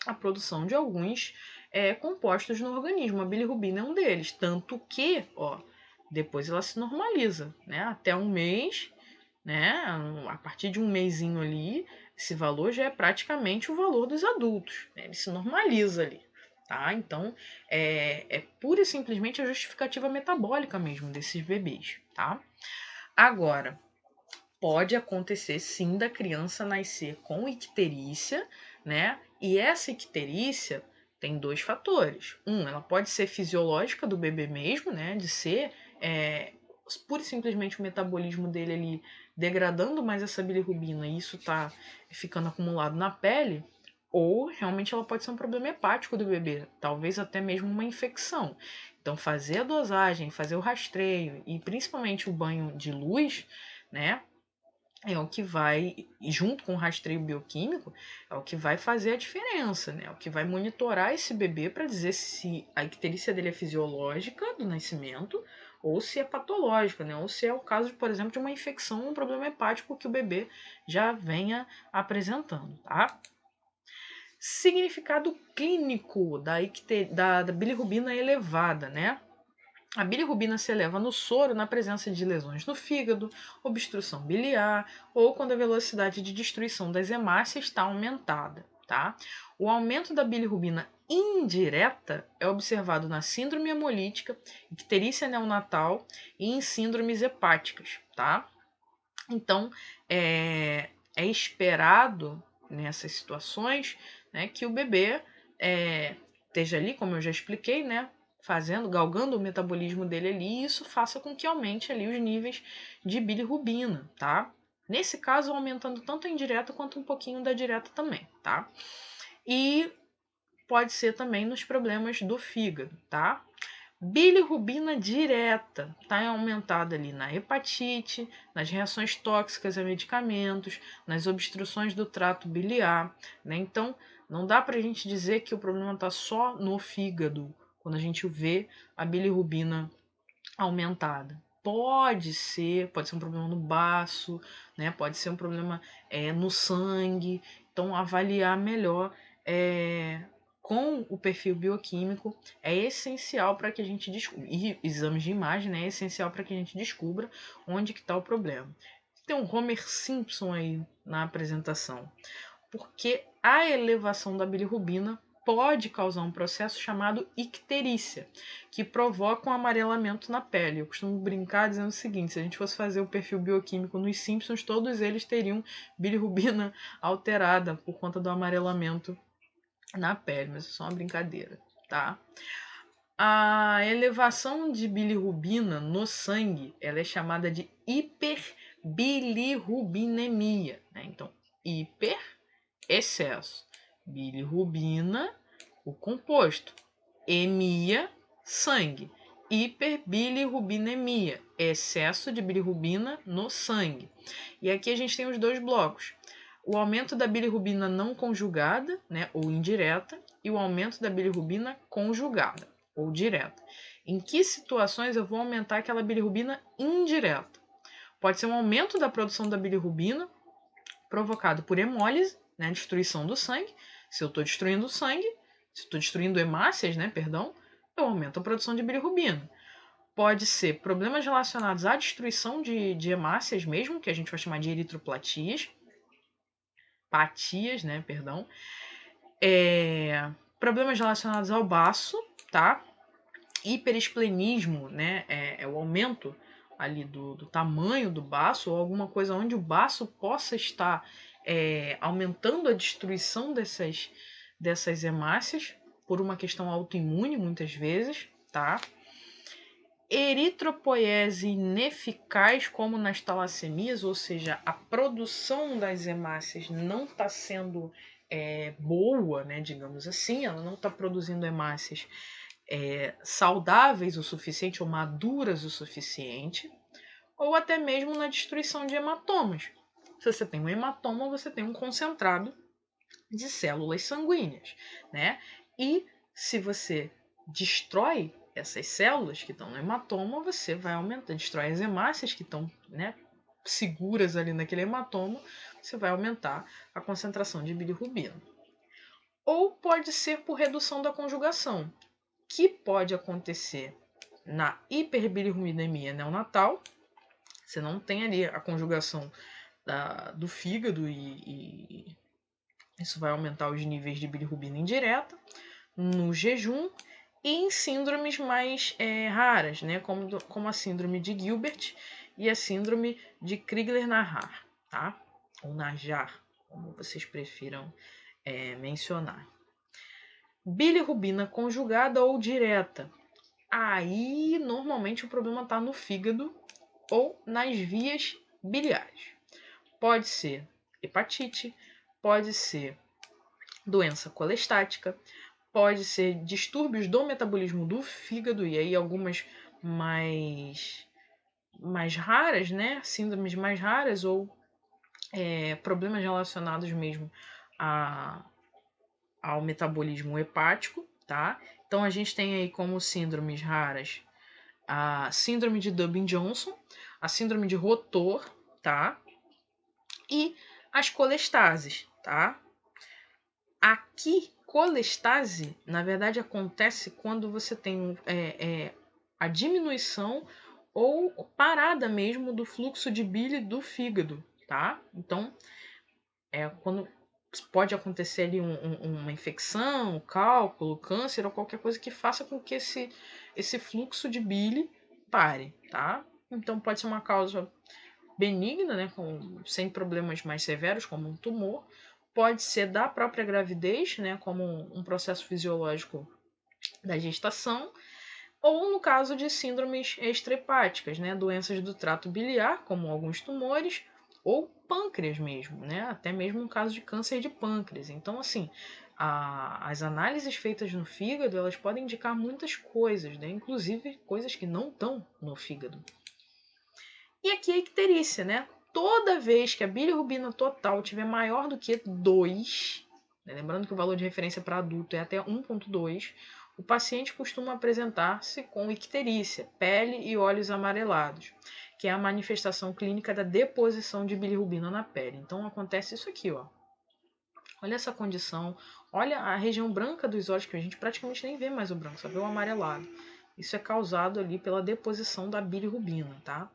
a produção de alguns compostos no organismo. A bilirrubina é um deles. Tanto que, ó, depois ela se normaliza, né? Até um mês, né? A partir de um mesinho ali, esse valor já é praticamente o valor dos adultos. Né? Ele se normaliza ali. Tá? Então, é pura e simplesmente a justificativa metabólica mesmo desses bebês. Tá? Agora, pode acontecer sim da criança nascer com icterícia, né? E essa icterícia tem dois fatores. Ela pode ser fisiológica do bebê mesmo, né? De ser pura e simplesmente o metabolismo dele ali degradando mais essa bilirrubina e isso tá ficando acumulado na pele. Ou realmente ela pode ser um problema hepático do bebê, talvez até mesmo uma infecção. Então, fazer a dosagem, fazer o rastreio e principalmente o banho de luz, né? É o que vai, junto com o rastreio bioquímico, é o que vai fazer a diferença, né? É o que vai monitorar esse bebê para dizer se a icterícia dele é fisiológica do nascimento ou se é patológica, né? Ou se é o caso, por exemplo, de uma infecção, um problema hepático que o bebê já venha apresentando, tá? Significado clínico da bilirrubina elevada, né? A bilirrubina se eleva no soro na presença de lesões no fígado, obstrução biliar ou quando a velocidade de destruição das hemácias está aumentada. Tá? O aumento da bilirrubina indireta é observado na síndrome hemolítica, icterícia neonatal e em síndromes hepáticas. Tá? Então, é esperado nessas situações, né, que o bebê esteja ali, como eu já expliquei, né, galgando o metabolismo dele ali, e isso faça com que aumente ali os níveis de bilirrubina, tá? Nesse caso, aumentando tanto a indireta quanto um pouquinho da direta também, tá? E pode ser também nos problemas do fígado, tá? Bilirrubina direta está aumentada ali na hepatite, nas reações tóxicas a medicamentos, nas obstruções do trato biliar, né? Então, não dá para a gente dizer que o problema está só no fígado, quando a gente vê a bilirrubina aumentada. Pode ser um problema no baço, né? Pode ser um problema no sangue. Então, avaliar melhor com o perfil bioquímico é essencial para que a gente descubra. E exames de imagem, né? É essencial para que a gente descubra onde que está o problema. Tem um Homer Simpson aí na apresentação. Porque a elevação da bilirrubina pode causar um processo chamado icterícia, que provoca um amarelamento na pele. Eu costumo brincar dizendo o seguinte: se a gente fosse fazer o perfil bioquímico nos Simpsons, todos eles teriam bilirrubina alterada por conta do amarelamento na pele, mas isso é só uma brincadeira, tá? A elevação de bilirrubina no sangue, ela é chamada de hiperbilirrubinemia, né? Então, hiper excesso, bilirrubina, o composto, emia, sangue, hiperbilirrubinemia, excesso de bilirrubina no sangue. E aqui a gente tem os dois blocos. O aumento da bilirrubina não conjugada, né, ou indireta, e o aumento da bilirrubina conjugada, ou direta. Em que situações eu vou aumentar aquela bilirrubina indireta? Pode ser um aumento da produção da bilirrubina provocado por hemólise, né, destruição do sangue. Se eu estou destruindo o sangue, se estou destruindo hemácias, né, perdão, eu aumento a produção de bilirrubina. Pode ser problemas relacionados à destruição de hemácias mesmo, que a gente vai chamar de eritroplatias, né, perdão. Problemas relacionados ao baço, tá? hiperesplenismo, né, é o aumento ali do tamanho do baço, ou alguma coisa onde o baço possa estar aumentando a destruição dessas hemácias, por uma questão autoimune muitas vezes, tá? Eritropoiese ineficaz, como nas talassemias, ou seja, a produção das hemácias não está sendo boa, né, digamos assim, ela não está produzindo hemácias saudáveis o suficiente ou maduras o suficiente, ou até mesmo na destruição de hematomas. Se você tem um hematoma, você tem um concentrado de células sanguíneas, né? E se você destrói essas células que estão no hematoma, você vai aumentar, destrói as hemácias que estão, né, seguras ali naquele hematoma, você vai aumentar a concentração de bilirrubina. Ou pode ser por redução da conjugação, que pode acontecer na hiperbilirrubinemia neonatal. Você não tem ali a conjugação do fígado e isso vai aumentar os níveis de bilirrubina indireta no jejum e em síndromes mais raras, né, como a síndrome de Gilbert e a síndrome de Crigler-Najjar, tá? Ou Najjar, como vocês prefiram mencionar. Bilirrubina conjugada ou direta. Aí, normalmente, o problema está no fígado ou nas vias biliares. Pode ser hepatite, pode ser doença colestática, pode ser distúrbios do metabolismo do fígado, e aí algumas mais raras, né? Síndromes mais raras ou problemas relacionados mesmo ao metabolismo hepático, tá? Então a gente tem aí como síndromes raras a síndrome de Dubin-Johnson, a síndrome de Rotor, tá? E as colestases, tá? Aqui, colestase, na verdade, acontece quando você tem a diminuição ou parada mesmo do fluxo de bile do fígado, tá? Então, quando pode acontecer ali uma infecção, cálculo, câncer ou qualquer coisa que faça com que esse fluxo de bile pare, tá? Então, pode ser uma causa benigna, né, sem problemas mais severos, como um tumor. Pode ser da própria gravidez, né, como um processo fisiológico da gestação, ou no caso de síndromes extrahepáticas, né, doenças do trato biliar, como alguns tumores, ou pâncreas mesmo, né, até mesmo no caso de câncer de pâncreas. Então, assim, as análises feitas no fígado, elas podem indicar muitas coisas, né, inclusive coisas que não estão no fígado. E aqui a icterícia, né? Toda vez que a bilirrubina total tiver maior do que 2, né? Lembrando que o valor de referência para adulto é até 1,2, o paciente costuma apresentar-se com icterícia, pele e olhos amarelados, que é a manifestação clínica da deposição de bilirrubina na pele. Então acontece isso aqui, ó. Olha essa condição, olha a região branca dos olhos, que a gente praticamente nem vê mais o branco, só vê o amarelado. Isso é causado ali pela deposição da bilirrubina, tá?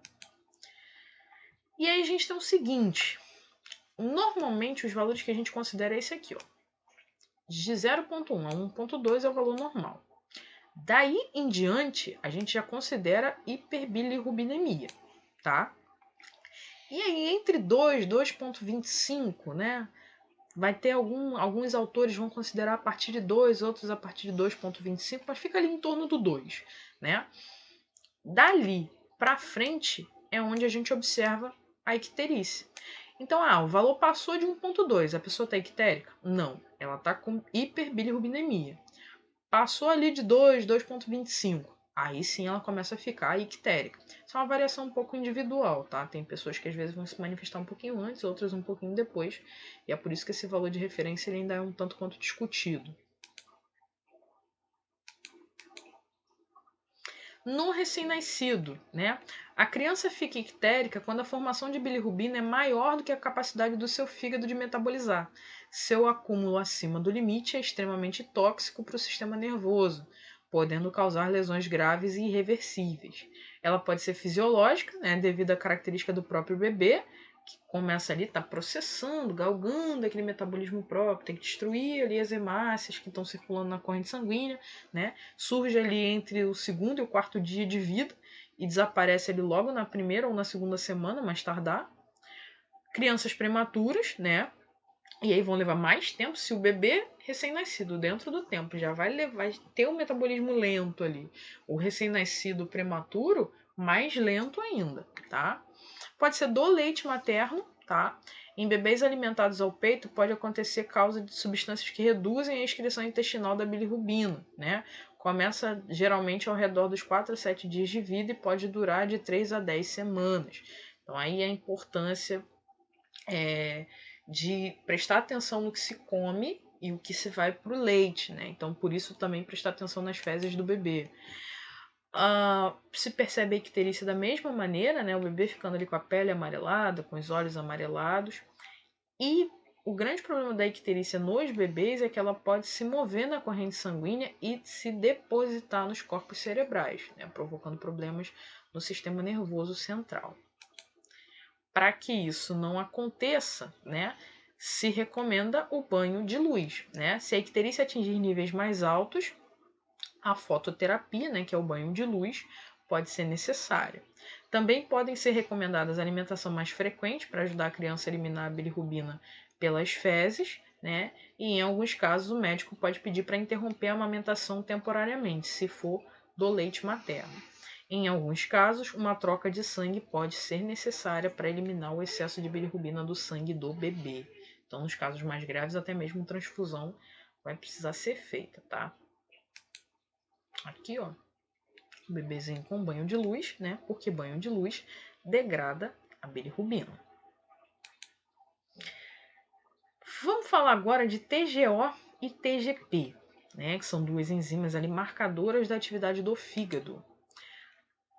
E aí a gente tem o seguinte, normalmente os valores que a gente considera é esse aqui, ó. De 0,1 a 1,2 é o valor normal. Daí em diante, a gente já considera hiperbilirrubinemia, tá? E aí entre 2 e 2,25, né? Vai ter alguns autores vão considerar a partir de 2, outros a partir de 2,25, mas fica ali em torno do 2, né? Dali para frente é onde a gente observa a icterícia. Então, o valor passou de 1,2, a pessoa está ictérica? Não, ela está com hiperbilirrubinemia. Passou ali de 2, 2,25, aí sim ela começa a ficar ictérica. Isso é uma variação um pouco individual, tá? Tem pessoas que às vezes vão se manifestar um pouquinho antes, outras um pouquinho depois, e é por isso que esse valor de referência ele ainda é um tanto quanto discutido. No recém-nascido, né? A criança fica ictérica quando a formação de bilirrubina é maior do que a capacidade do seu fígado de metabolizar. Seu acúmulo acima do limite é extremamente tóxico para o sistema nervoso, podendo causar lesões graves e irreversíveis. Ela pode ser fisiológica, né, devido à característica do próprio bebê, que começa ali, está processando, galgando aquele metabolismo próprio, tem que destruir ali as hemácias que estão circulando na corrente sanguínea, né? Surge ali entre o segundo e o quarto dia de vida e desaparece ali logo na primeira ou na segunda semana, mais tardar. Crianças prematuras, né? E aí vão levar mais tempo se o bebê recém-nascido dentro do tempo já vai ter um metabolismo lento ali. O recém-nascido prematuro, mais lento ainda, tá? Pode ser do leite materno, tá? Em bebês alimentados ao peito pode acontecer causa de substâncias que reduzem a excreção intestinal da bilirrubina, né? Começa geralmente ao redor dos 4 a 7 dias de vida e pode durar de 3 a 10 semanas. Então aí a importância de prestar atenção no que se come e o que se vai para o leite, né? Então, por isso também prestar atenção nas fezes do bebê. Se percebe a icterícia da mesma maneira, né? O bebê ficando ali com a pele amarelada, com os olhos amarelados. E o grande problema da icterícia nos bebês é que ela pode se mover na corrente sanguínea e se depositar nos corpos cerebrais, né? Provocando problemas no sistema nervoso central. Para que isso não aconteça, né, se recomenda o banho de luz, né? Se a icterícia atingir níveis mais altos, a fototerapia, né, que é o banho de luz, pode ser necessária. Também podem ser recomendadas alimentação mais frequente para ajudar a criança a eliminar a bilirrubina pelas fezes, né? E em alguns casos o médico pode pedir para interromper a amamentação temporariamente, se for do leite materno. Em alguns casos, uma troca de sangue pode ser necessária para eliminar o excesso de bilirrubina do sangue do bebê. Então, nos casos mais graves, até mesmo transfusão vai precisar ser feita, tá? Aqui, ó, o bebezinho com banho de luz, né? Porque banho de luz degrada a bilirrubina. Vamos falar agora de TGO e TGP, né? Que são duas enzimas ali marcadoras da atividade do fígado.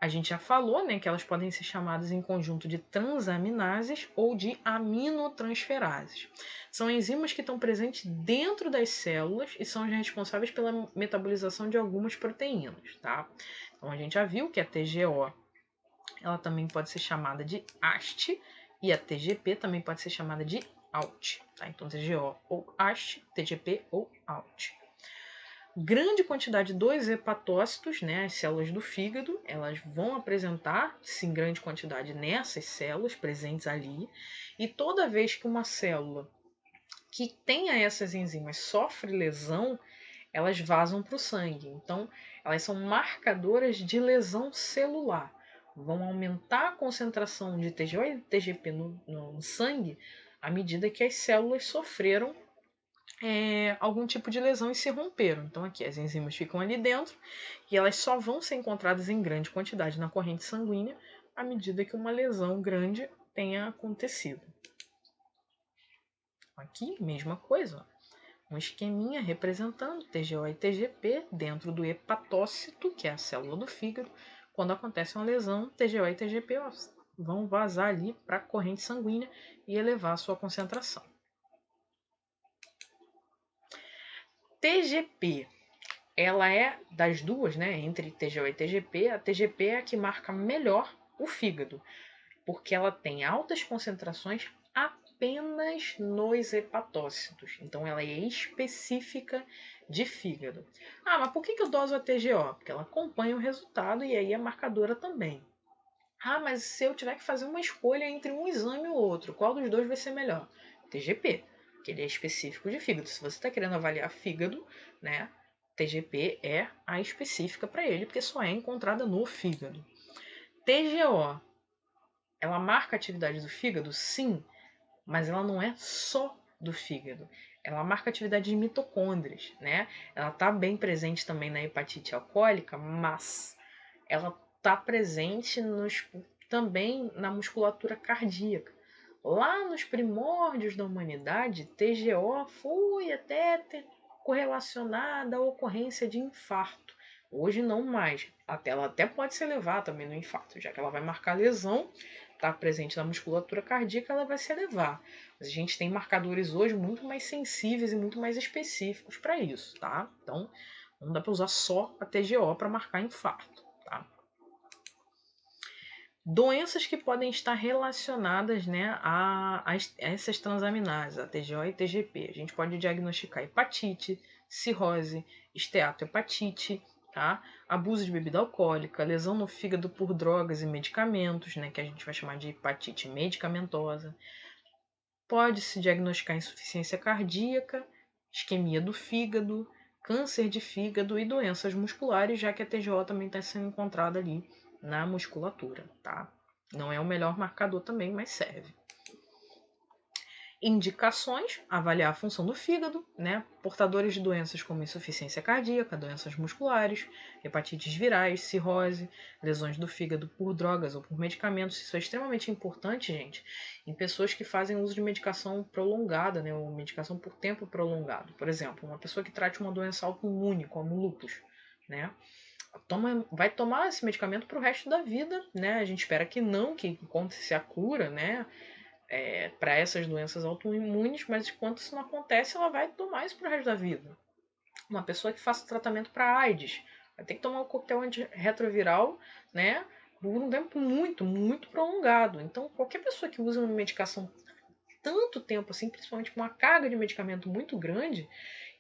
A gente já falou, né, que elas podem ser chamadas em conjunto de transaminases ou de aminotransferases. São enzimas que estão presentes dentro das células e são as responsáveis pela metabolização de algumas proteínas, tá? Então a gente já viu que a TGO, ela também pode ser chamada de AST e a TGP também pode ser chamada de ALT, tá? Então TGO ou AST, TGP ou ALT. Grande quantidade dos hepatócitos, né, as células do fígado, elas vão apresentar-se em grande quantidade nessas células presentes ali, e toda vez que uma célula que tenha essas enzimas sofre lesão, elas vazam para o sangue. Então, elas são marcadoras de lesão celular. Vão aumentar a concentração de TGO e TGP no sangue à medida que as células sofreram algum tipo de lesão e se romperam. Então aqui as enzimas ficam ali dentro e elas só vão ser encontradas em grande quantidade na corrente sanguínea à medida que uma lesão grande tenha acontecido. Aqui, mesma coisa, ó. Um esqueminha representando TGO e TGP dentro do hepatócito, que é a célula do fígado. Quando acontece uma lesão, TGO e TGP vão vazar ali para a corrente sanguínea e elevar a sua concentração. TGP, ela é das duas, né, entre TGO e TGP, a TGP é a que marca melhor o fígado, porque ela tem altas concentrações apenas nos hepatócitos. Então ela é específica de fígado. Ah, mas por que eu doso a TGO? Porque ela acompanha o resultado e aí é marcadora também. Ah, mas se eu tiver que fazer uma escolha entre um exame e o outro, qual dos dois vai ser melhor? TGP, que ele é específico de fígado. Se você está querendo avaliar fígado, né, TGP é a específica para ele, porque só é encontrada no fígado. TGO, ela marca a atividade do fígado? Sim, mas ela não é só do fígado. Ela marca a atividade de mitocôndrias, né? Ela está bem presente também na hepatite alcoólica, mas ela está presente também na musculatura cardíaca. Lá nos primórdios da humanidade, TGO foi até correlacionada à ocorrência de infarto. Hoje não mais. Ela até pode se elevar também no infarto, já que ela vai marcar lesão, está presente na musculatura cardíaca, ela vai se elevar. Mas a gente tem marcadores hoje muito mais sensíveis e muito mais específicos para isso, tá? Então, não dá para usar só a TGO para marcar infarto, tá? Doenças que podem estar relacionadas, né, a essas transaminases, a TGO e TGP. A gente pode diagnosticar hepatite, cirrose, esteatohepatite, tá? Abuso de bebida alcoólica, lesão no fígado por drogas e medicamentos, né, que a gente vai chamar de hepatite medicamentosa. Pode-se diagnosticar insuficiência cardíaca, isquemia do fígado, câncer de fígado e doenças musculares, já que a TGO também está sendo encontrada ali na musculatura, tá? Não é o melhor marcador também, mas serve. Indicações: avaliar a função do fígado, né? Portadores de doenças como insuficiência cardíaca, doenças musculares, hepatites virais, cirrose, lesões do fígado por drogas ou por medicamentos. Isso é extremamente importante, gente, em pessoas que fazem uso de medicação prolongada, né? Ou medicação por tempo prolongado. Por exemplo, uma pessoa que trate uma doença autoimune, como lúpus, né? Vai tomar esse medicamento para o resto da vida, né? A gente espera que não, que encontre-se a cura, né? Para essas doenças autoimunes, mas enquanto isso não acontece, ela vai tomar isso pro resto da vida. Uma pessoa que faça tratamento para AIDS vai ter que tomar um coquetel antirretroviral, né, por um tempo muito, muito prolongado. Então, qualquer pessoa que usa uma medicação tanto tempo assim, principalmente com uma carga de medicamento muito grande,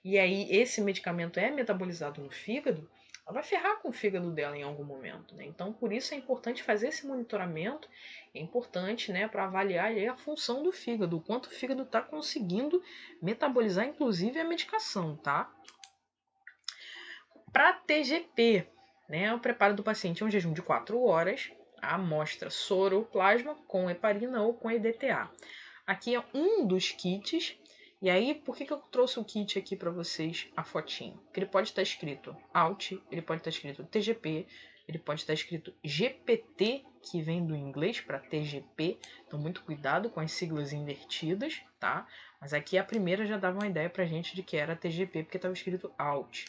e aí esse medicamento é metabolizado no fígado, ela vai ferrar com o fígado dela em algum momento, né? Então, por isso é importante fazer esse monitoramento, é importante, né, para avaliar aí a função do fígado, o quanto o fígado está conseguindo metabolizar, inclusive, a medicação, tá? Para TGP, né, o preparo do paciente é um jejum de 4 horas, a amostra soro ou plasma com heparina ou com EDTA. Aqui é um dos kits. E aí, por que eu trouxe o kit aqui para vocês, a fotinho? Porque ele pode estar escrito ALT, ele pode estar escrito TGP, ele pode estar escrito GPT, que vem do inglês para TGP. Então, muito cuidado com as siglas invertidas, tá? Mas aqui a primeira já dava uma ideia pra gente de que era TGP, porque estava escrito ALT.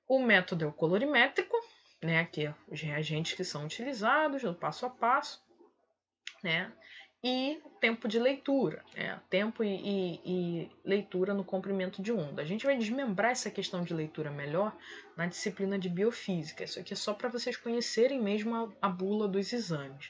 O método é o colorimétrico, né? Aqui é os reagentes que são utilizados no passo a passo, né? E tempo de leitura, né? Tempo e leitura no comprimento de onda. A gente vai desmembrar essa questão de leitura melhor na disciplina de biofísica. Isso aqui é só para vocês conhecerem mesmo a bula dos exames.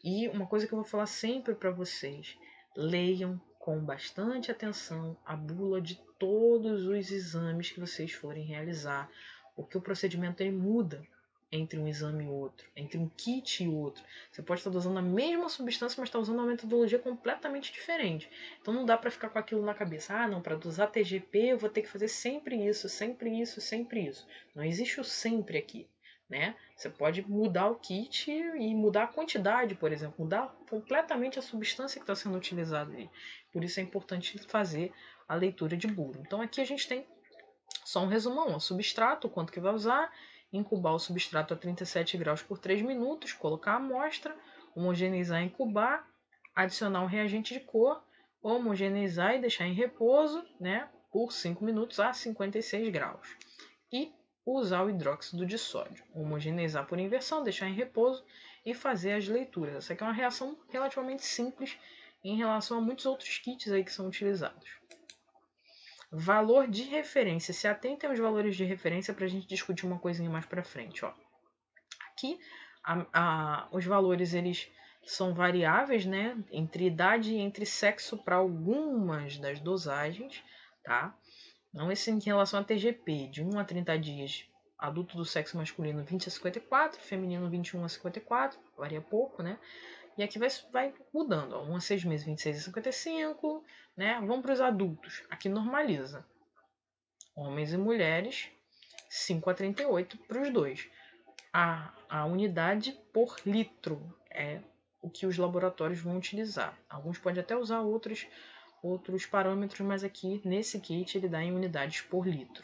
E uma coisa que eu vou falar sempre para vocês: leiam com bastante atenção a bula de todos os exames que vocês forem realizar, porque o procedimento ele muda entre um exame e outro, entre um kit e outro. Você pode estar usando a mesma substância, mas está usando uma metodologia completamente diferente. Então não dá para ficar com aquilo na cabeça. Ah, não, para usar TGP eu vou ter que fazer sempre isso, sempre isso, sempre isso. Não existe o sempre aqui, né? Você pode mudar o kit e mudar a quantidade, por exemplo, mudar completamente a substância que está sendo utilizada ali. Por isso é importante fazer a leitura de bula. Então aqui a gente tem só um resumão, o substrato, o quanto que vai usar, incubar o substrato a 37 graus por 3 minutos, colocar a amostra, homogeneizar e incubar, adicionar um reagente de cor, homogeneizar e deixar em repouso, né, por 5 minutos a 56 graus. E usar o hidróxido de sódio, homogeneizar por inversão, deixar em repouso e fazer as leituras. Essa aqui é uma reação relativamente simples em relação a muitos outros kits aí que são utilizados. Valor de referência. Se atentem aos valores de referência para a gente discutir uma coisinha mais para frente. Ó. Aqui, os valores eles são variáveis, né? Entre idade e entre sexo para algumas das dosagens, tá? Não esse em relação a TGP, de 1 a 30 dias, adulto do sexo masculino 20 a 54, feminino 21 a 54, varia pouco, né? E aqui vai mudando, ó, 1 a 6 meses 26 a 55, né? Vamos para os adultos, aqui normaliza. Homens e mulheres, 5 a 38 para os dois. A unidade por litro é o que os laboratórios vão utilizar. Alguns podem até usar outros parâmetros, mas aqui nesse kit ele dá em unidades por litro.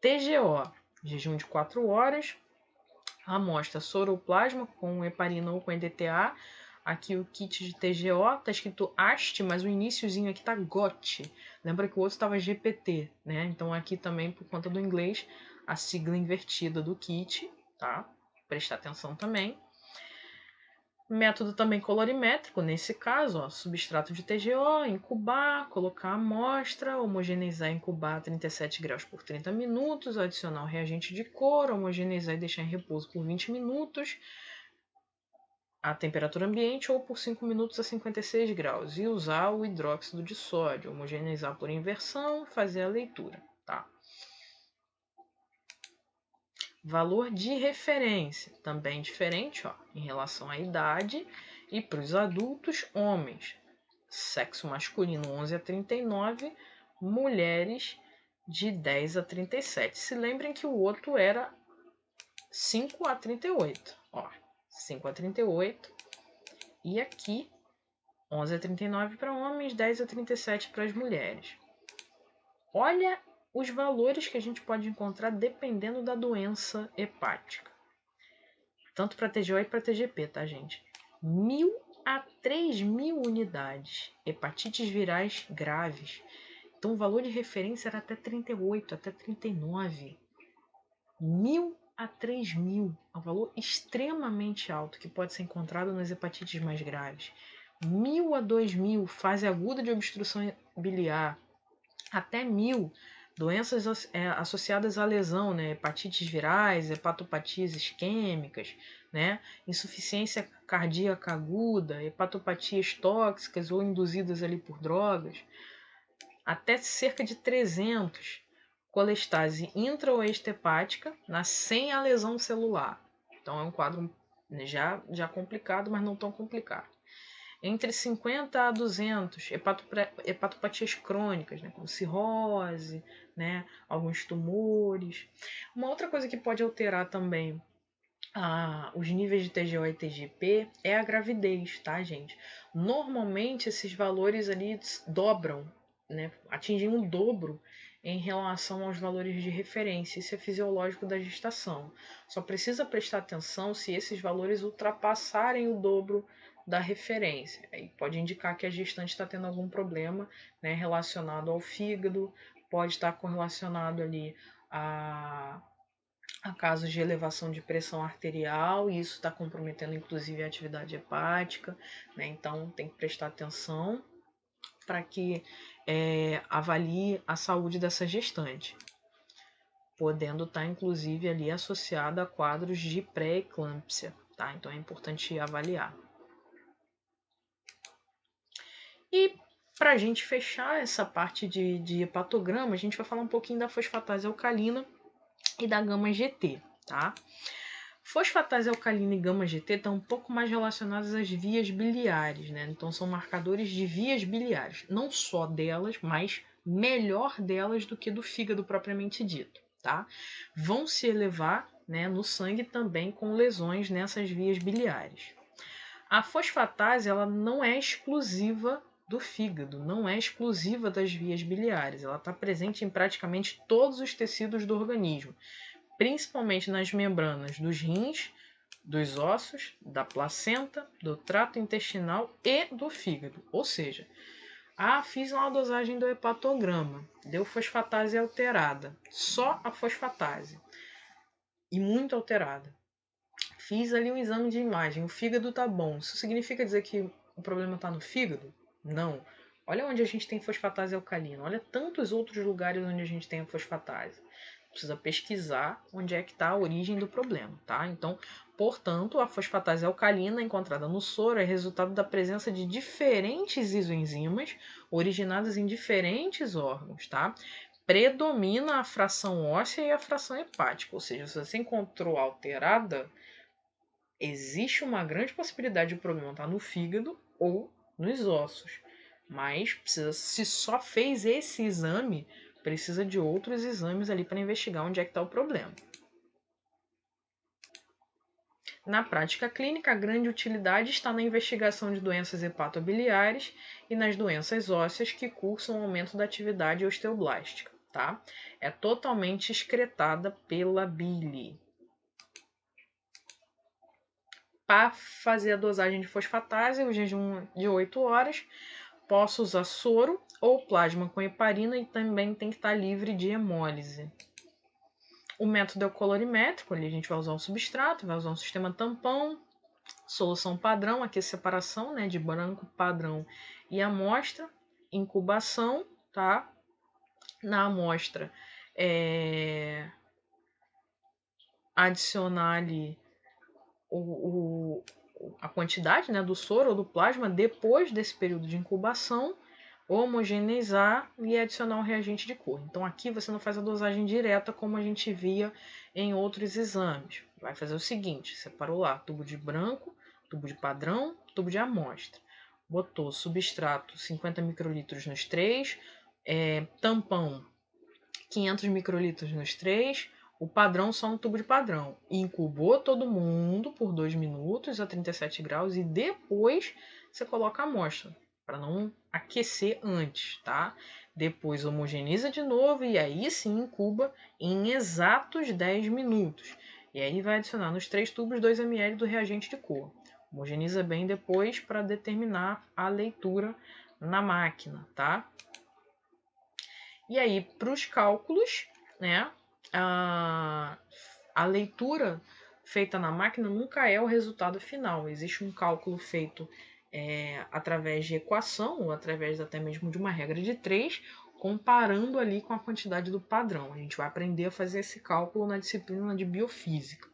TGO, jejum de 4 horas, amostra soroplasma com heparina ou com EDTA. Aqui o kit de TGO está escrito AST, mas o iniciozinho aqui está GOT. Lembra que o outro estava GPT, né? Então aqui também, por conta do inglês, a sigla invertida do kit, tá? Prestar atenção também. Método também colorimétrico, nesse caso, ó, substrato de TGO, incubar, colocar a amostra, homogeneizar e incubar a 37 graus por 30 minutos, adicionar o reagente de cor, homogeneizar e deixar em repouso por 20 minutos, a temperatura ambiente ou por 5 minutos a 56 graus e usar o hidróxido de sódio, homogeneizar por inversão, fazer a leitura, tá? Valor de referência, também diferente, ó, em relação à idade e para os adultos homens. Sexo masculino 11 a 39, mulheres de 10 a 37. Se lembrem que o outro era 5 a 38, ó, 5 a 38 e aqui 11 a 39 para homens, 10 a 37 para as mulheres. Olha os valores que a gente pode encontrar dependendo da doença hepática. Tanto para TGO e para TGP, tá, gente? 1.000 a 3.000 unidades. Hepatites virais graves. Então, o valor de referência era até 38, até 39. 1.000 a 3.000. É um valor extremamente alto que pode ser encontrado nas hepatites mais graves. 1.000 a 2.000, fase aguda de obstrução biliar. Até 1.000, doenças associadas à lesão, né? Hepatites virais, hepatopatias isquêmicas, né? Insuficiência cardíaca aguda, hepatopatias tóxicas ou induzidas ali por drogas. Até cerca de 300, colestase intra ou extrahepática, sem a lesão celular. Então é um quadro já complicado, mas não tão complicado. Entre 50 a 200, hepatopatias crônicas, né, como cirrose, né, alguns tumores. Uma outra coisa que pode alterar também os níveis de TGO e TGP é a gravidez, tá, gente? Normalmente esses valores ali dobram, né, atingem um dobro em relação aos valores de referência. Isso é fisiológico da gestação. Só precisa prestar atenção se esses valores ultrapassarem o dobro da referência. Aí pode indicar que a gestante está tendo algum problema, né, relacionado ao fígado, pode estar correlacionado ali a casos de elevação de pressão arterial, e isso está comprometendo inclusive a atividade hepática, né? Então tem que prestar atenção para que avalie a saúde dessa gestante, podendo estar inclusive ali associada a quadros de pré-eclâmpsia, tá? Então é importante avaliar. E para a gente fechar essa parte de hepatograma, a gente vai falar um pouquinho da fosfatase alcalina e da gama-GT, tá? Fosfatase alcalina e gama-GT estão um pouco mais relacionadas às vias biliares, né? Então são marcadores de vias biliares, não só delas, mas melhor delas do que do fígado propriamente dito, tá? Vão se elevar, né, no sangue também com lesões nessas vias biliares. A fosfatase, ela não é exclusiva do fígado, não é exclusiva das vias biliares, ela está presente em praticamente todos os tecidos do organismo, principalmente nas membranas dos rins, dos ossos, da placenta, do trato intestinal e do fígado. Ou seja, fiz uma dosagem do hepatograma, deu fosfatase alterada, só a fosfatase, e muito alterada. Fiz ali um exame de imagem, o fígado tá bom. Isso significa dizer que o problema está no fígado? Não. Olha onde a gente tem fosfatase alcalina, olha tantos outros lugares onde a gente tem a fosfatase. Precisa pesquisar onde é que está a origem do problema, tá? Então, portanto, a fosfatase alcalina encontrada no soro é resultado da presença de diferentes isoenzimas originadas em diferentes órgãos, tá? Predomina a fração óssea e a fração hepática, ou seja, se você encontrou alterada, existe uma grande possibilidade de o problema estar no fígado ou nos ossos. Mas precisa, se só fez esse exame, precisa de outros exames ali para investigar onde é que está o problema. Na prática clínica, a grande utilidade está na investigação de doenças hepatobiliares e nas doenças ósseas que cursam o aumento da atividade osteoblástica, tá? É totalmente excretada pela bile. Para fazer a dosagem de fosfatase, o jejum de 8 horas, posso usar soro ou plasma com heparina e também tem que estar livre de hemólise. O método é o colorimétrico, ali a gente vai usar um substrato, vai usar um sistema tampão, solução padrão, aqui a separação, né, de branco padrão e amostra, incubação, tá? Na amostra, adicionar ali a quantidade, né, do soro ou do plasma depois desse período de incubação, homogeneizar e adicionar um reagente de cor. Então aqui você não faz a dosagem direta como a gente via em outros exames. Vai fazer o seguinte, separou lá tubo de branco, tubo de padrão, tubo de amostra. Botou substrato 50 microlitros nos 3, tampão 500 microlitros nos 3, o padrão só um tubo de padrão. Incubou todo mundo por 2 minutos a 37 graus e depois você coloca a amostra, para não aquecer antes, tá? Depois homogeniza de novo e aí sim incuba em exatos 10 minutos. E aí vai adicionar nos 3 tubos 2 ml do reagente de cor. Homogeniza bem depois para determinar a leitura na máquina, tá? E aí, para os cálculos, né, a leitura feita na máquina nunca é o resultado final. Existe um cálculo feito através de equação, ou através até mesmo de uma regra de 3, comparando ali com a quantidade do padrão. A gente vai aprender a fazer esse cálculo na disciplina de biofísica.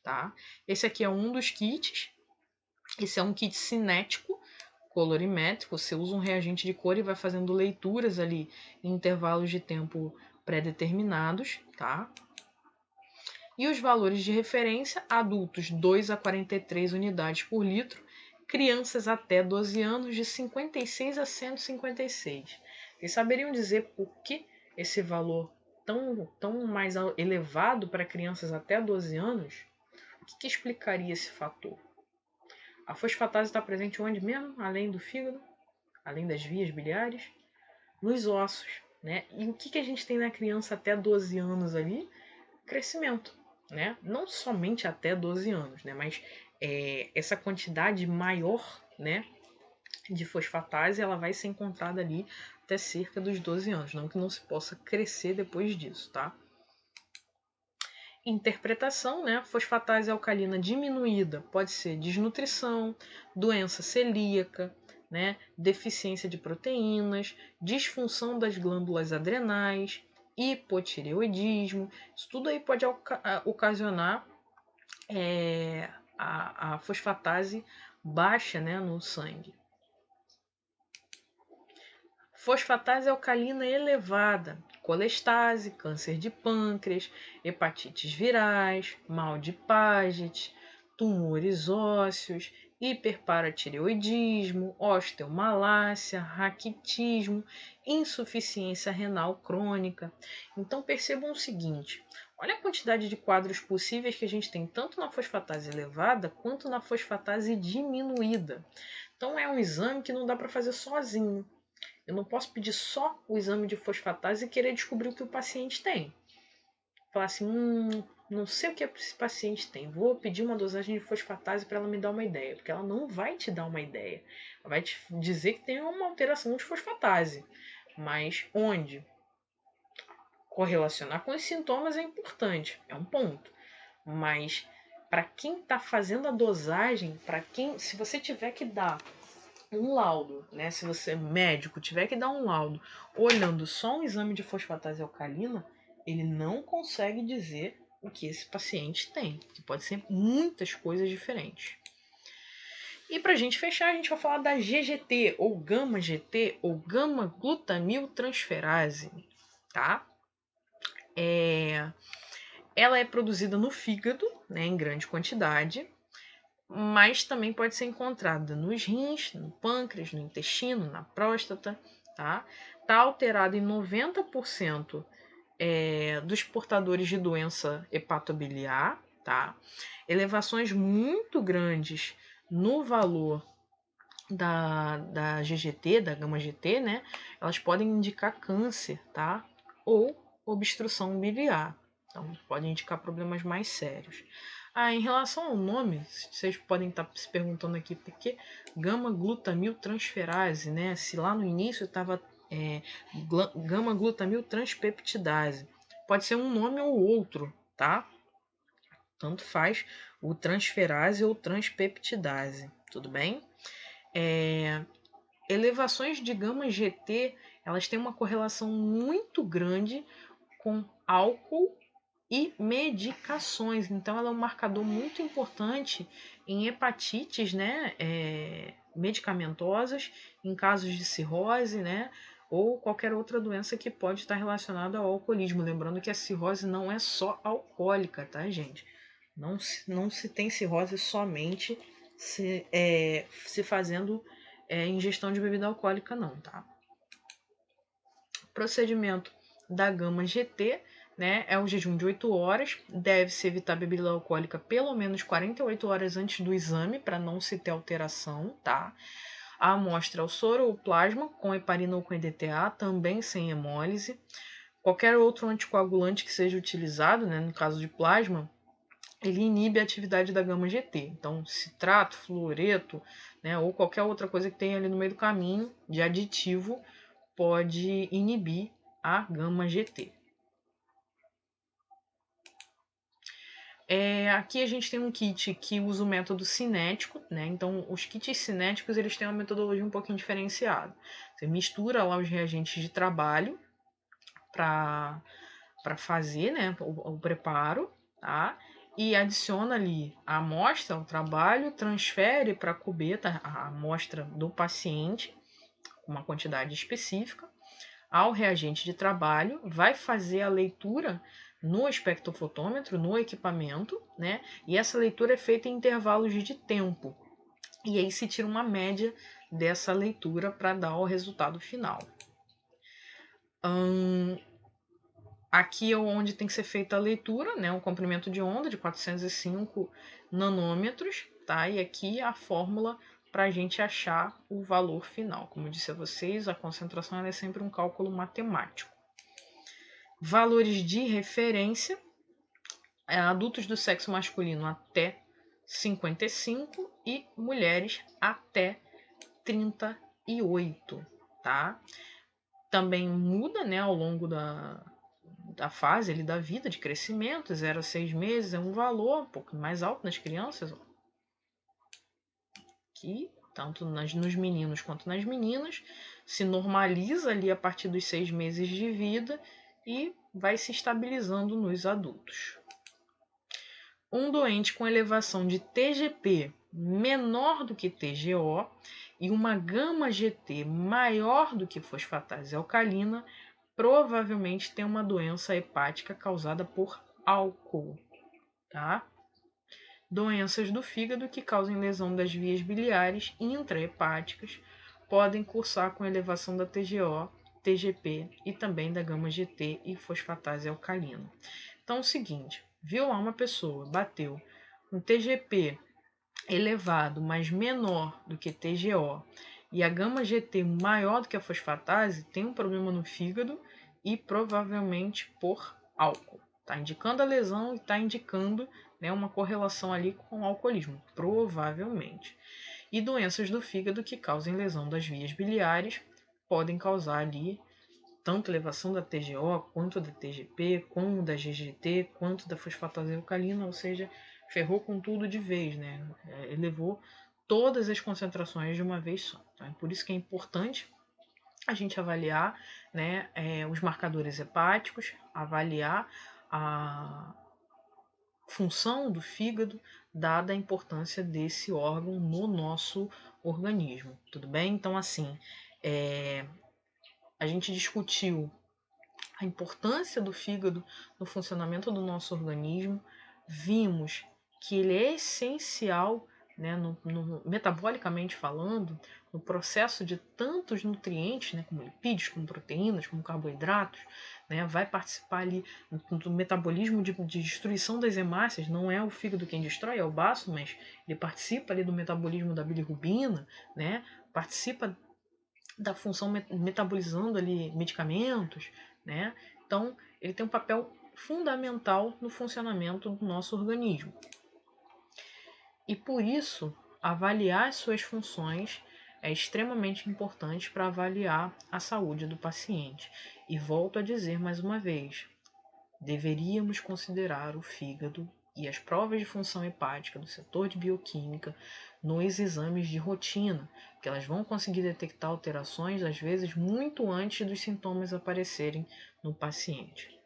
Tá? Esse aqui é um dos kits. Esse é um kit cinético, colorimétrico. Você usa um reagente de cor e vai fazendo leituras ali em intervalos de tempo pré-determinados, tá? E os valores de referência: adultos 2 a 43 unidades por litro, crianças até 12 anos de 56 a 156. Vocês saberiam dizer por que esse valor tão mais elevado para crianças até 12 anos? O que explicaria esse fator? A fosfatase está presente onde mesmo? Além do fígado? Além das vias biliares? Nos ossos, né? E o que a gente tem na criança até 12 anos ali? Crescimento, né? Não somente até 12 anos, né? Mas essa quantidade maior, né, de fosfatase, ela vai ser encontrada ali até cerca dos 12 anos. Não que não se possa crescer depois disso, tá? Interpretação, né? Fosfatase alcalina diminuída pode ser desnutrição, doença celíaca, né? Deficiência de proteínas, disfunção das glândulas adrenais, hipotireoidismo. Isso tudo aí pode ocasionar a fosfatase baixa, né, no sangue. Fosfatase alcalina elevada, colestase, câncer de pâncreas, hepatites virais, mal de Paget, tumores ósseos, hiperparatireoidismo, osteomalácia, raquitismo, insuficiência renal crônica. Então percebam o seguinte, olha a quantidade de quadros possíveis que a gente tem tanto na fosfatase elevada quanto na fosfatase diminuída. Então é um exame que não dá para fazer sozinho. Eu não posso pedir só o exame de fosfatase e querer descobrir o que o paciente tem. Falar assim, não sei o que esse paciente tem, vou pedir uma dosagem de fosfatase para ela me dar uma ideia, porque ela não vai te dar uma ideia. Ela vai te dizer que tem uma alteração de fosfatase, mas onde? Correlacionar com os sintomas é importante, é um ponto. Mas para quem está fazendo a dosagem, se você tiver que dar um laudo, né? Se você médico tiver que dar um laudo olhando só um exame de fosfatase alcalina, ele não consegue dizer o que esse paciente tem, que pode ser muitas coisas diferentes. E para a gente fechar, a gente vai falar da GGT, ou gama-GT, ou gama-glutamiltransferase, tá? Ela é produzida no fígado, né, em grande quantidade, mas também pode ser encontrada nos rins, no pâncreas, no intestino, na próstata, tá? Tá alterada em 90% dos portadores de doença hepatobiliar, tá? Elevações muito grandes no valor da GGT, da gama-GT, né? Elas podem indicar câncer, tá? Ou obstrução biliar. Então, podem indicar problemas mais sérios. Em relação ao nome, vocês podem estar se perguntando aqui por que gama-glutamiltransferase, né? Se lá no início estava gama-glutamiltranspeptidase. Pode ser um nome ou outro, tá? Tanto faz o transferase ou transpeptidase, tudo bem? Elevações de gama-GT, elas têm uma correlação muito grande com álcool e medicações. Então, ela é um marcador muito importante em hepatites, né, medicamentosas, em casos de cirrose, né, ou qualquer outra doença que pode estar relacionada ao alcoolismo. Lembrando que a cirrose não é só alcoólica, tá, gente? Não se tem cirrose somente se fazendo ingestão de bebida alcoólica, não, tá? Procedimento da gama GT, né, é o jejum de 8 horas, deve-se evitar bebida alcoólica pelo menos 48 horas antes do exame, para não se ter alteração, tá? A amostra é o soro ou plasma, com heparina ou com EDTA, também sem hemólise. Qualquer outro anticoagulante que seja utilizado, né, no caso de plasma, ele inibe a atividade da gama GT. Então, citrato, fluoreto, né, ou qualquer outra coisa que tenha ali no meio do caminho de aditivo pode inibir a gama GT. Aqui a gente tem um kit que usa o método cinético, né? Então, os kits cinéticos eles têm uma metodologia um pouquinho diferenciada. Você mistura lá os reagentes de trabalho para fazer, né, o preparo, tá? E adiciona ali a amostra, o trabalho, transfere para a cubeta a amostra do paciente, uma quantidade específica, ao reagente de trabalho, vai fazer a leitura no espectrofotômetro, no equipamento, né? E essa leitura é feita em intervalos de tempo. E aí se tira uma média dessa leitura para dar o resultado final. Aqui é onde tem que ser feita a leitura, né? Um comprimento de onda de 405 nanômetros, tá? E aqui a fórmula para a gente achar o valor final. Como eu disse a vocês, a concentração é sempre um cálculo matemático. Valores de referência: adultos do sexo masculino até 55 e mulheres até 38, tá? Também muda, né, ao longo da fase ali da vida de crescimento, 0 a 6 meses é um valor um pouco mais alto nas crianças, que tanto nos meninos quanto nas meninas, se normaliza ali a partir dos 6 meses de vida e vai se estabilizando nos adultos. Um doente com elevação de TGP menor do que TGO e uma gama GT maior do que fosfatase alcalina provavelmente tem uma doença hepática causada por álcool, tá? Doenças do fígado que causem lesão das vias biliares intrahepáticas podem cursar com elevação da TGO, TGP e também da gama GT e fosfatase alcalina. Então é o seguinte, viu lá uma pessoa, bateu um TGP elevado, mas menor do que TGO, e a gama GT maior do que a fosfatase, tem um problema no fígado e provavelmente por álcool. Está indicando a lesão e está indicando, né, uma correlação ali com o alcoolismo, provavelmente. E doenças do fígado que causem lesão das vias biliares podem causar ali tanto elevação da TGO, quanto da TGP, como da GGT, quanto da fosfatase alcalina, ou seja, ferrou com tudo de vez, né? Elevou todas as concentrações de uma vez só. Então, é por isso que é importante a gente avaliar, né, os marcadores hepáticos, avaliar a função do fígado, dada a importância desse órgão no nosso organismo, tudo bem? Então, assim, a gente discutiu a importância do fígado no funcionamento do nosso organismo, vimos que ele é essencial, né, metabolicamente falando, no processo de tantos nutrientes, né, como lipídios, como proteínas, como carboidratos, né, vai participar ali do metabolismo de destruição das hemácias. Não é o fígado quem destrói, é o baço, mas ele participa ali do metabolismo da bilirrubina, né, participa da função metabolizando ali medicamentos, né? Então, ele tem um papel fundamental no funcionamento do nosso organismo. E por isso, avaliar as suas funções é extremamente importante para avaliar a saúde do paciente. E volto a dizer mais uma vez, deveríamos considerar o fígado e as provas de função hepática do setor de bioquímica nos exames de rotina, que elas vão conseguir detectar alterações, às vezes, muito antes dos sintomas aparecerem no paciente.